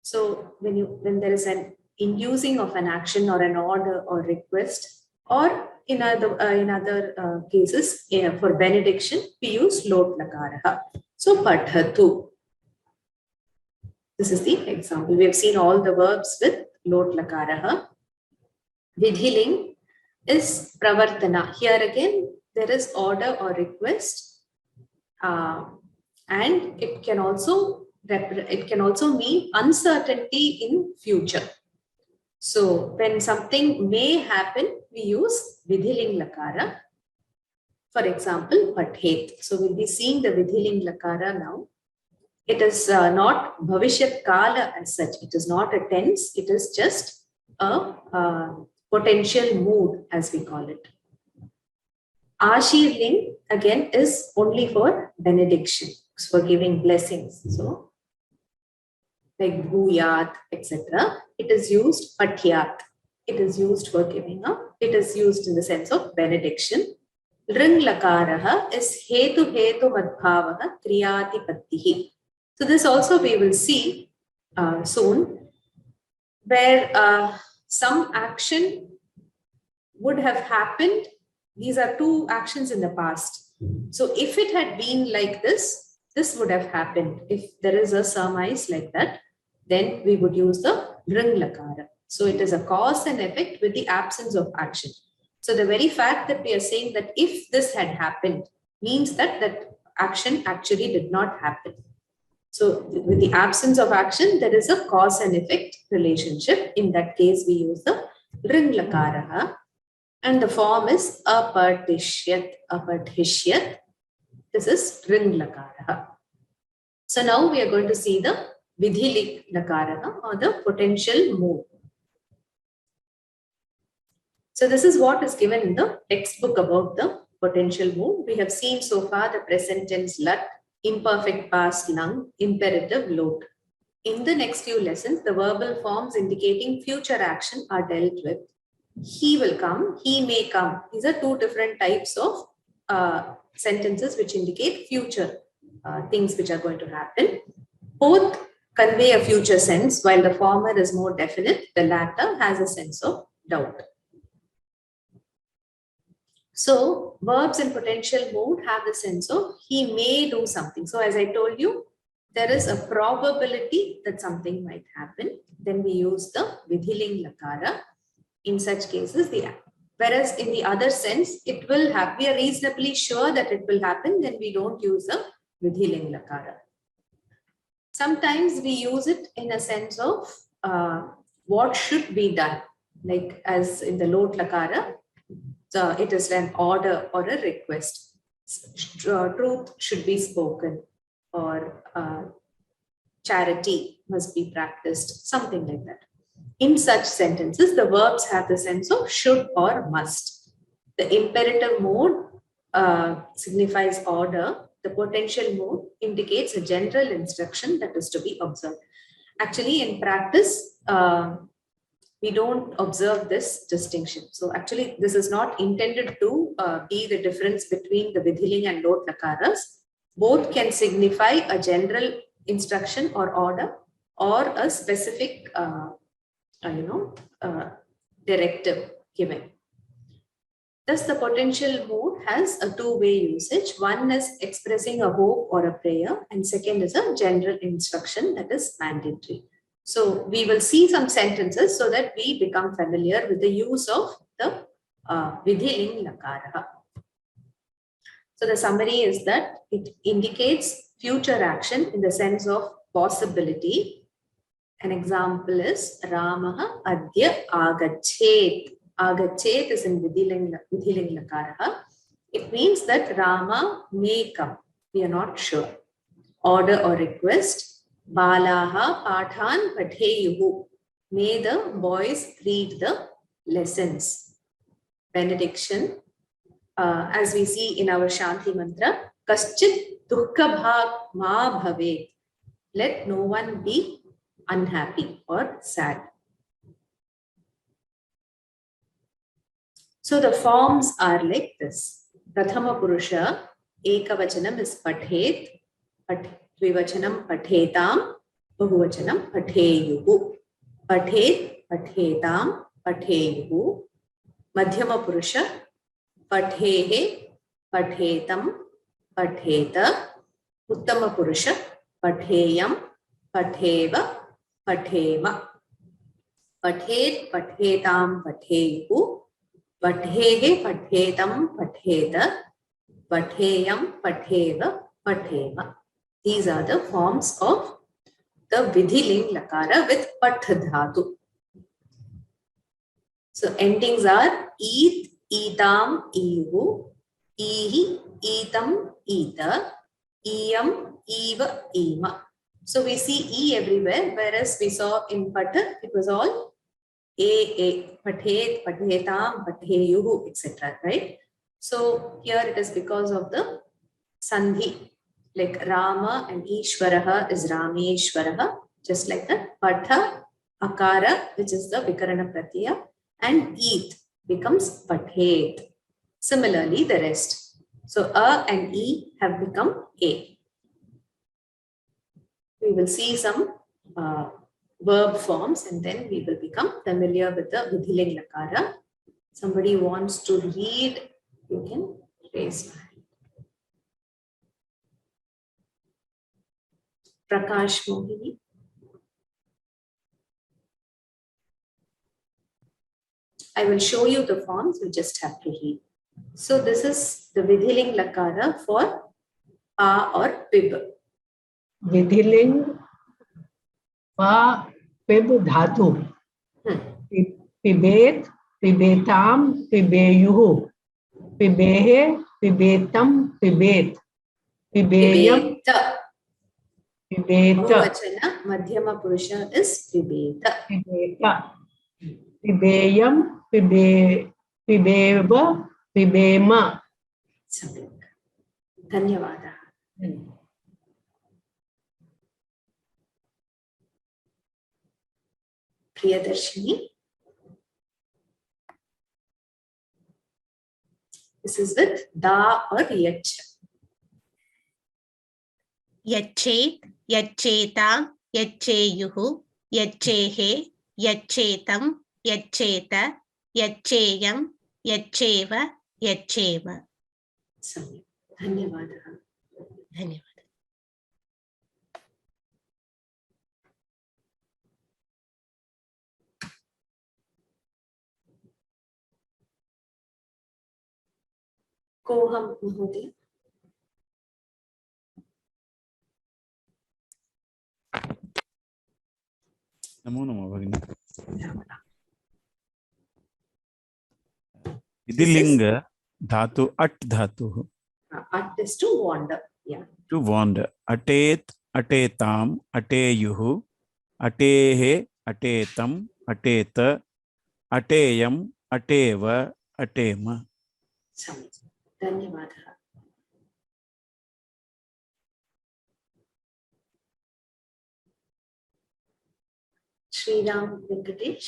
So when there is an inducing of an action or an order or request, or in other cases for benediction, we use lot lakara. So padhatu. This is the example. We have seen all the verbs with lot lakara. Vidhiling is pravartana. Here again, there is order or request, and it can also mean uncertainty in future. So when something may happen, we use vidhiling lakara. For example, padhet. So we'll be seeing the vidhiling lakara now. It is not bhavishyat kala as such. It is not a tense. It is just a potential mood, as we call it. Ashirling again is only for benediction, for giving blessings. So like bhuyat, etc. It is used pathyat. It is used for giving up. It is used in the sense of benediction. Ring lakaraha is hetu madbhavaha kriyati pattihi. So this also we will see soon, where some action would have happened. These are 2 actions in the past. So if it had been like this, this would have happened. If there is a surmise like that, then we would use the ring lakara. So it is a cause and effect with the absence of action. So the very fact that we are saying that if this had happened means that that action actually did not happen. So with the absence of action, there is a cause and effect relationship. In that case, we use the ring lakara. And the form is apadhishyat. Apadhishyat. This is ring lakara. So now we are going to see the vidhilik lakara or the potential mood. So this is what is given in the textbook about the potential mood. We have seen so far the present tense lat, imperfect past lung, imperative lot. In the next few lessons, the verbal forms indicating future action are dealt with. He will come, he may come. These are 2 different types of sentences which indicate future things which are going to happen. Both convey a future sense, while the former is more definite, the latter has a sense of doubt. So verbs in potential mood have the sense of he may do something. So as I told you, there is a probability that something might happen. Then we use the vidhiling lakara. In such cases, whereas in the other sense, it will have, we are reasonably sure that it will happen, then we don't use the vidhiling lakara. Sometimes we use it in a sense of what should be done, like as in the lot lakara. So it is an order or a request. Truth should be spoken, or charity must be practiced, something like that. In such sentences, the verbs have the sense of should or must. The imperative mode signifies order. The potential mode indicates a general instruction that is to be observed. Actually, in practice, we don't observe this distinction. So actually, this is not intended to be the difference between the vidhiling and lot lakaras. Both can signify a general instruction or order, or a specific directive given. Thus, the potential mood has a two-way usage. One is expressing a hope or a prayer, and second is a general instruction that is mandatory. So we will see some sentences so that we become familiar with the use of the vidhiling lakara. So the summary is that it indicates future action in the sense of possibility. An example is Ramaha adya agachet. Agachet is in vidhiling lakara. It means that Rama may come. We are not sure. Order or request. Balaha pathan patheyuhu. May the boys read the lessons. Benediction. As we see in our Shanti mantra, Kaschit dukkha bhag ma bhavet. Let no one be unhappy or sad. So the forms are like this. Prathama Purusha, Ekavachanam is pathet, Dvivachanam pathetam, Bahuvachanam patheyuhu. Pathet, pathetam, patheyuhu. Madhyama Purusha, pathehe, pathetam, patheta. Uttama Purusha, patheyam, patheva, pathema. Pathet, pathetam, patheyuhu. Pathehe, pathetam, patheta. Patheyam, patheva, pathema. These are the forms of the vidhiling lakara with path dhatu. So endings are eat, eatam, ihu, ihi, eatam, eata, iyam, eva, ema. So we see e everywhere, whereas we saw in patha, it was all a, pathet, pathetam, patheyuhu, etc. Right? So here it is because of the sandhi, like Rama and Ishwaraha is Rameshwaraha, just like that. Patha, akara, which is the vikarana pratyaya, and eat becomes pathet. Similarly, the rest. So a and e have become a. We will see some verb forms, and then we will become familiar with the vidhiling lakara. Somebody wants to read, you can raise your hand. Prakash Mohini. I will show you the forms, you just have to read. So this is the vidhiling lakara for pa or pib. Vidhiling pa pib dhatu. Pibet, pibetam, pibeyuhu. Pibehe, pibetam, pibet. Pibeyam, pibeta. Bahuvachana, Madhyama Purusha is pibeta. Pibeta. Pibeyam, pibeva, pibema. Dhanyavada. Priyadarshini. This is with da or yach. Yachet, yacheta, यच्चेयुः यच्चेहे यच्चेतं यच्चेत यच्चेयं यच्चेव यच्चेम सम्यक् धन्यवादः धन्यवादः कोऽहं महोदय नमो नमः भगिनी विधिलिंग धातु at धातुः At is to wander. Yeah. To wander. Atet, atetam, ateyuhu, atehe, atetam, ateta, ateyam, ateva, atema. सम्यक् धन्यवादः Shriram Venkatesh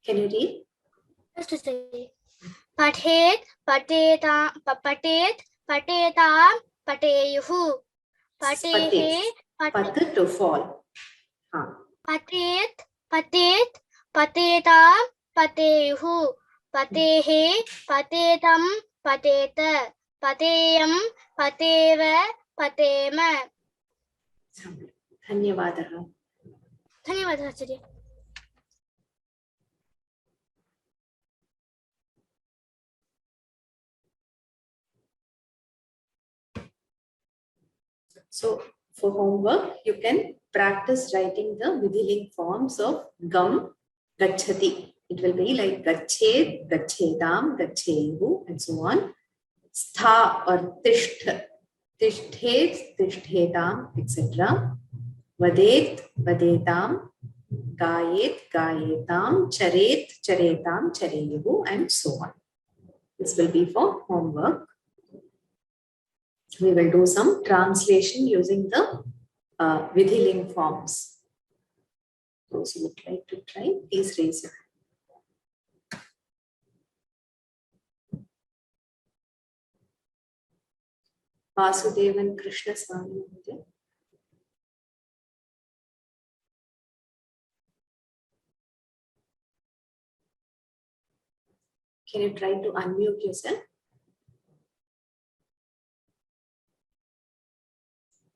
Can you read? Just to say, Pathet, Patetam, Patet, Patetam, Pateyuhu. Patehe, Pat to fall. Patet, Patet, Patetam, Pateyuhu. Patehe, Patetam, Pateta. Pateyam, Pateva, Patema. धन्यवादः धन्यवादः आचार्य So for homework, you can practice writing the vidhiling forms of gam, gachati. It will be like gachet, gachedam, gacheyu, and so on. Stha or tishtha, tishthet, tisthedam, etc. Vadet, vadetam, gayet, gayetam, charet, charetam, chareyu, and so on. This will be for homework. We will do some translation using the vidhiling forms. Those who would like to try, please raise your hand. Vasudevan Krishna Swami. Can you try to unmute yourself?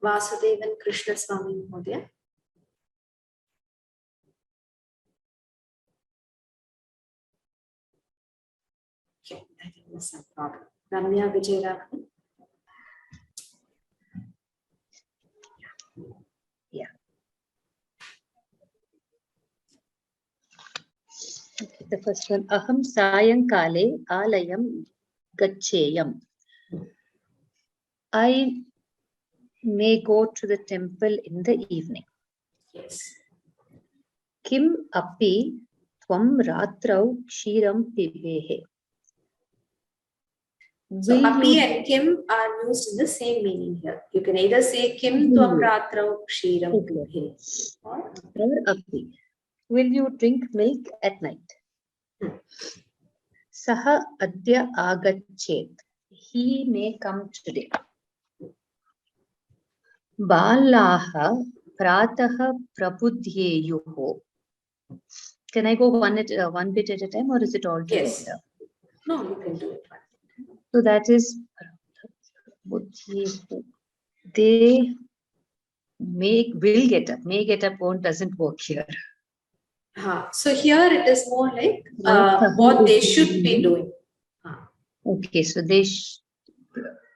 Vasudevan Krishna Swami Mahodaya. Okay, I think there's some problem. Ramya Vijayaraman. Yeah. The first one, Aham Sayankale Alayam Gacheyam. I may go to the temple in the evening. Yes. Kim api tvam ratrau kshiram pibehe. So api and kim are used in the same meaning here. You can either say kim tvam ratrau kshiram pibehe or api. Will you drink milk at night? Saha adya agachet. He may come today. Balaha prataha prabudhyeyuho. Can I go one bit at a time, or is it all together? Yes. No, you can do it. So that is they will get up. May get up doesn't work here. So here it is more like what they should be doing. Okay, so they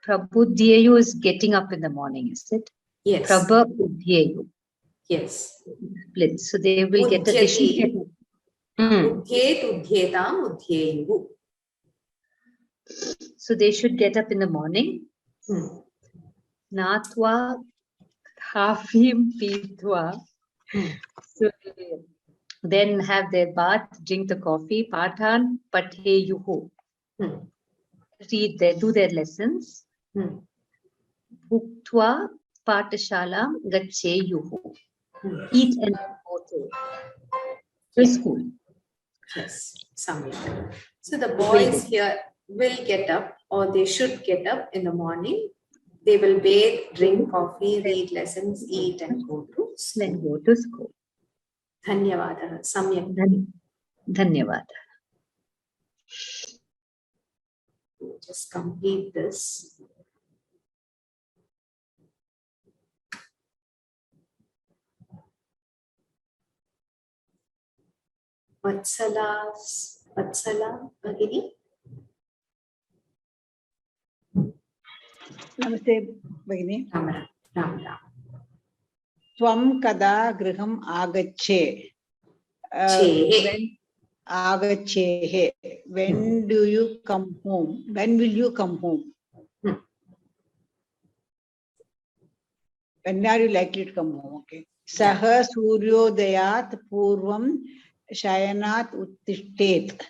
Prabudhyeyu is getting up in the morning, is it? Yes. Prabudhyeyu. Yes. Split. So they will get a dish. So they should get up in the morning. Natwa Hafim Pitwa. So then have their bath, drink the coffee, Pathan Patheyuhu. Read their, do their lessons. Bhuktva Patashalam Gacheyuhu. Eat and go to the school. Yes, Samyak. So the boys here will get up, or they should get up in the morning. They will bathe, drink coffee, read lessons, eat, and go to school. Then go to school. Dhanyavadah. Samyak. Dhanyavadah. Just complete this. Vatsala, Bhagini. Namaste, Bhagini. Ram Ram. Tvam kada griham agache. When agache. When do you come home? When will you come home? When are you likely to come home? Okay. Saha suryodayat purvam shayanat uttishtet.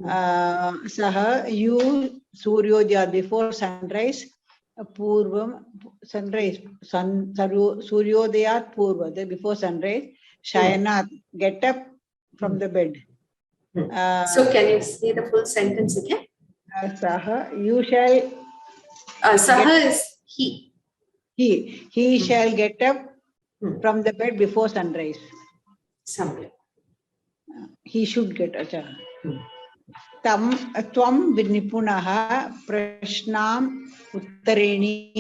Saha, you suryodayat, before sunrise. Purvam, sunrise, Suryodayat Purva, before sunrise, Shayanat, get up from the bed. So can you say the full sentence again? Saha, you shall. Saha is he. He shall get up from the bed before sunrise. Samyak. He should get up. Tvam vinipunaha prashnam uttarani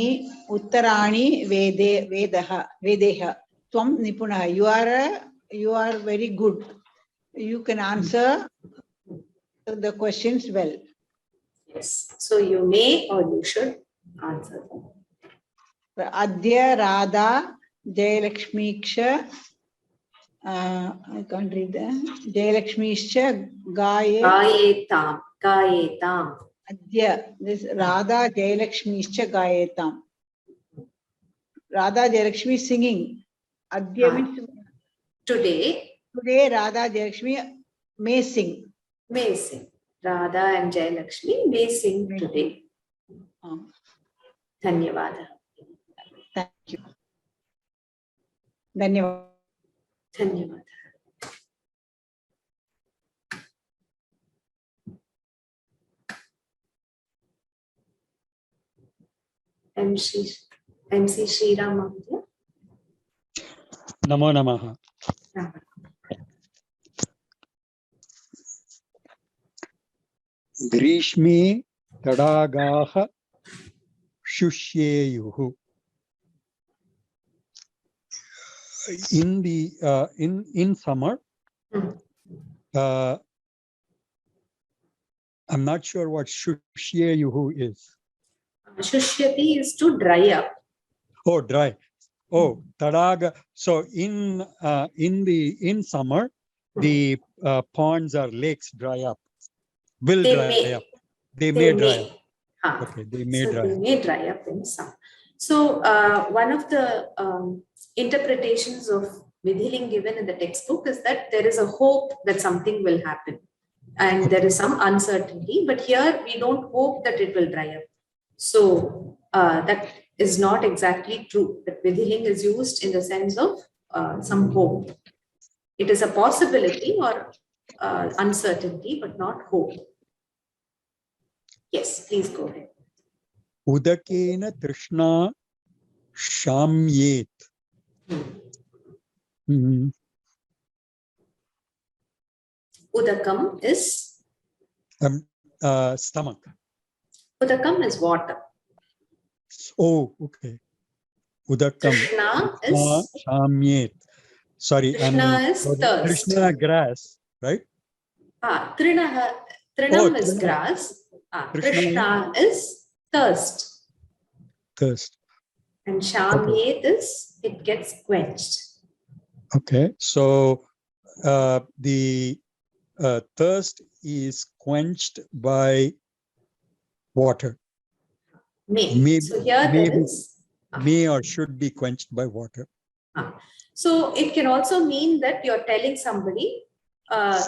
vedeha. Tvam nipunaha. You are very good. You can answer the questions well. Yes. So you may or you should answer them. Adya Radha Jayalakshmiksha. I can't read that. Jayalakshmiksha Gayetam. Adya. This Radha Jayalakshmiksha Gayetam. Radha Jayalakshmi singing. Adya means today. Today Radha Jayalakshmi may sing. May sing. Radha and Jayalakshmi may sing today. Dhanyavada. Thank you. Dhanyavada. Dhanyavada. MC Sriram Mahodaya. Namo Namaha. Grishme tadagaha shushyeyuhu. In the in summer, I'm not sure what shushyeyuhu is. Shushyati is to dry up. Oh, dry. Oh, tadaga. So in summer, the ponds or lakes dry up. Will dry up. They may dry up. Okay, they may dry up. They may dry up in summer. So one of the interpretations of Vidhiling given in the textbook is that there is a hope that something will happen, and there is some uncertainty. But here we don't hope that it will dry up. So that is not exactly true. That Vidhiling is used in the sense of some hope. It is a possibility or uncertainty, but not hope. Yes, please go ahead. Udakena Trishna Shamyet. Udakam is? Stomach. Udakam is water. Oh, okay. Udakam. Trishna is? Shamyet. Sorry, Trishna is thirst. Trishna grass, right? Trinam is grass. Trishna is thirst. Thirst. And Shamyet is it gets quenched. Okay, so the thirst is quenched by water. May. So here there is. May or should be quenched by water. So it can also mean that you're telling somebody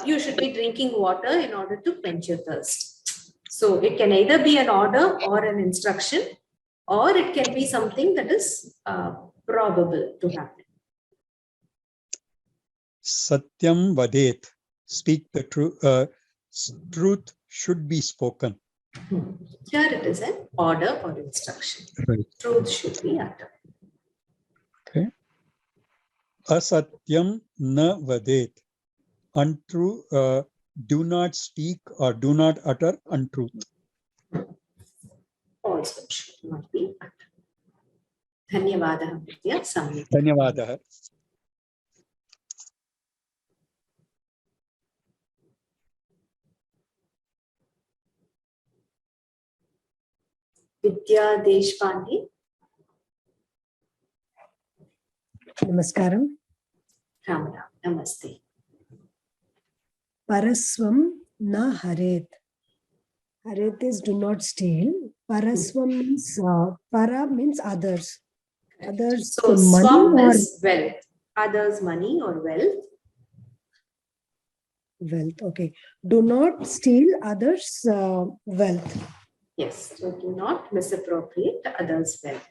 you should be drinking water in order to quench your thirst. So it can either be an order or an instruction, or it can be something that is probable to happen. Satyam vadet. Speak the truth. Truth should be spoken. Here it is an order or instruction. Right. Truth should be uttered. Okay. Asatyam na vadet. Untrue, do not speak or do not utter untruth. Also should not be uttered. Dhanyavadah. Vidya Samyak. Dhanyavadah. Vidya Deshpande. Namaskaram. Ram Ram. Namaste. Paraswam na haret. Haret is do not steal. Paraswam means para means others. Others So money swam or is wealth. Others money or wealth. wealth. Okay. Do not steal others' wealth. Yes. So do not misappropriate others' wealth.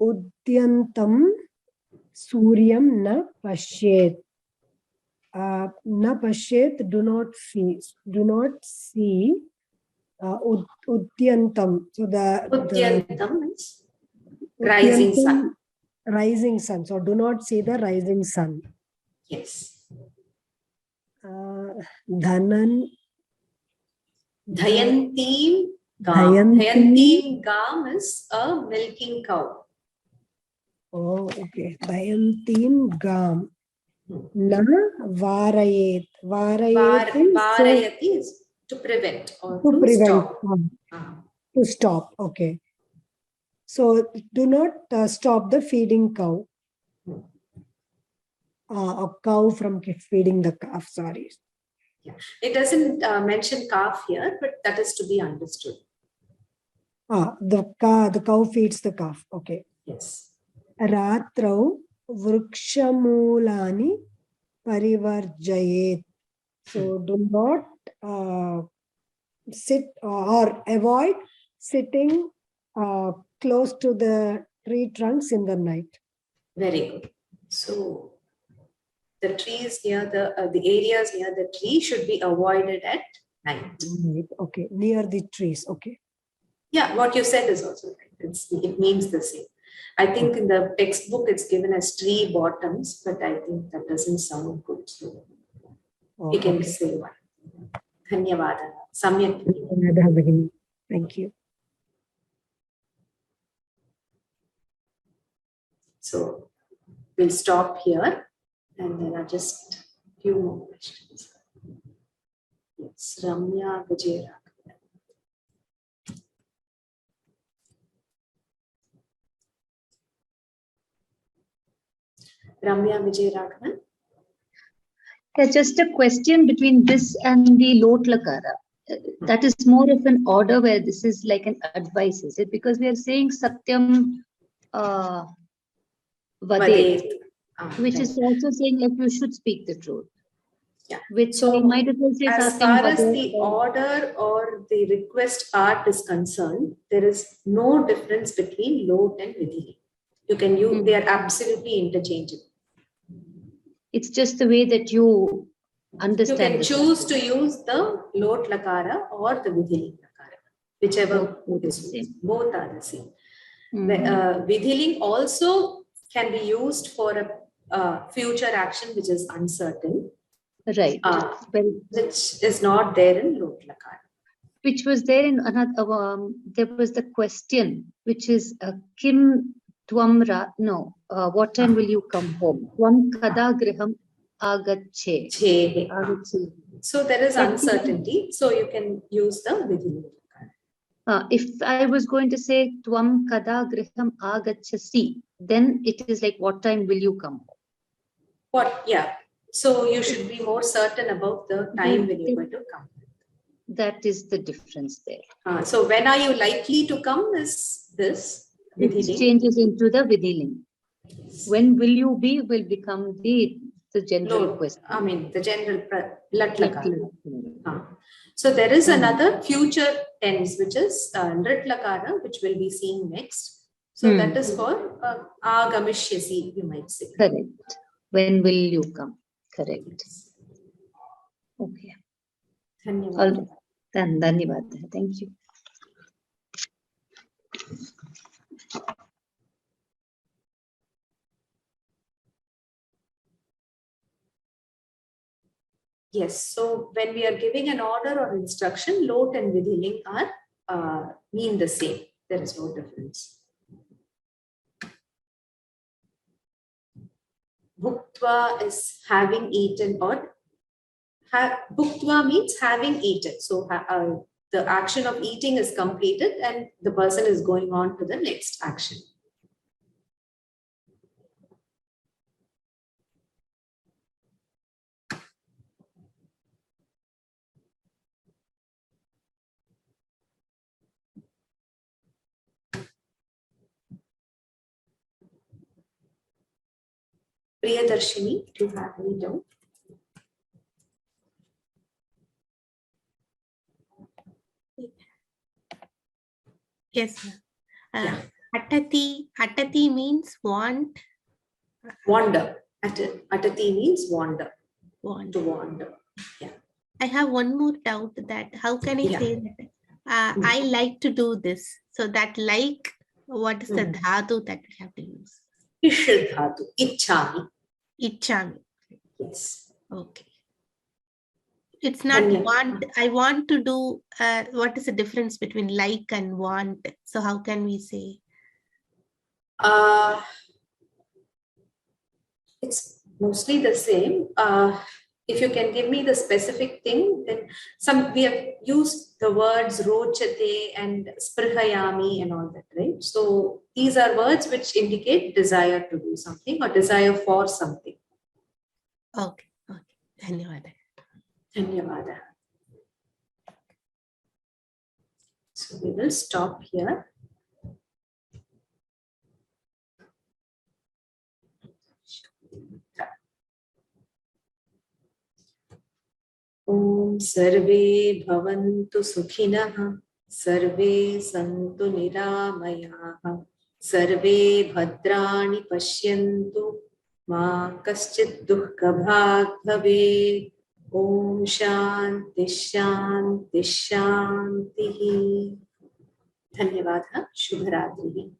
Udyantam suryam na pashyet. Na pashyet, do not see. Do not see. Udyantam. So Udyantam means rising sun. Rising sun. So do not see the rising sun. Yes. Dhanan. Dhayantim Gam. Dhayantim. Dhayantim Gam is a milking cow. Oh, okay. Dhayantim Gam. Na varayet. Varayati is to prevent or to prevent. stop. To stop. Okay. So do not stop the feeding cow. A cow from feeding the calf. Sorry. Yeah. It doesn't mention calf here, but that is to be understood. The cow feeds the calf. Okay. Yes. Ratrau vrikshamulani parivarjayet. So do not sit or avoid sitting close to the tree trunks in the night. Very good. So the trees near the areas near the tree should be avoided at night. Okay, near the trees. Okay. Yeah, what you said is also right. It means the same. I think in the textbook it's given as tree bottoms, but I think that doesn't sound good. So you can say one. Dhanyavada. Samyak. Thank you. So we'll stop here, and there are just a few more questions. Yes, Ramya Vijay. Ramya Vijay Raghavan. Yeah, just a question between this and the lot lakara. That is more of an order where this is like an advice, is it? Because we are saying Satyam Vadet, which is also saying like you should speak the truth. Yeah. Which So we might as well say as Satyam far as Vadet the order or the request part is concerned, there is no difference between lot and vidhi. You can use, they are absolutely interchangeable. It's just the way that you understand. You can choose to use the lot lakara or the vidhiling lakara, whichever is used. Both are the same. Vidhiling also can be used for a future action which is uncertain. Right. Which is not there in lot lakara. Which was there in another, there was the question, which is Kim Twam no, what time will you come home? Twam kada griham agache. So there is uncertainty, so you can use the vidhiling. If I was going to say Twam kada griham agachasi, then it is like what time will you come home? What? Yeah. So you should be more certain about the time when you're going to come. That is the difference there. So when are you likely to come is this. It changes into the vidhiling. When will you be will become the general question. I mean the general lat lakara. So there is another future tense which is lat lakara, which will be seen next. So that is for agamishyasi, you might say. Correct. When will you come? Correct. Okay. All right. Then Dhanyavada. Thank you. Yes, so when we are giving an order or instruction, lot and vidhiling are mean the same. There is no difference. Bhuktva is having eaten, or bhuktva means having eaten. So the action of eating is completed and the person is going on to the next action. Priyadarshini, do you have any doubt? Yes, sir. Atati means want. Wander. Atati means wander. To wander. Yeah. I have one more doubt that how can I say that I like to do this? So that like, what is the dhatu that we have to use? Ishil dhatu. Ichchami. Ichchami. Yes. Okay. It's not want. I want to do. What is the difference between like and want? So how can we say? It's mostly the same. If you can give me the specific thing, then we have used the words rochate and sprihayami and all that, right? So these are words which indicate desire to do something or desire for something. Okay. Okay. Dhanyavada. Dhanyavada. So we will stop here. Om Sarve Bhavantu Sukhinah, Sarve Santu Niramayaha, Sarve Bhadrani Pashyantu, Ma Kaschid Dukkha Bhag Bhave. Om Shanti Shanti Shanti. Dhanyavada. Shubharatri.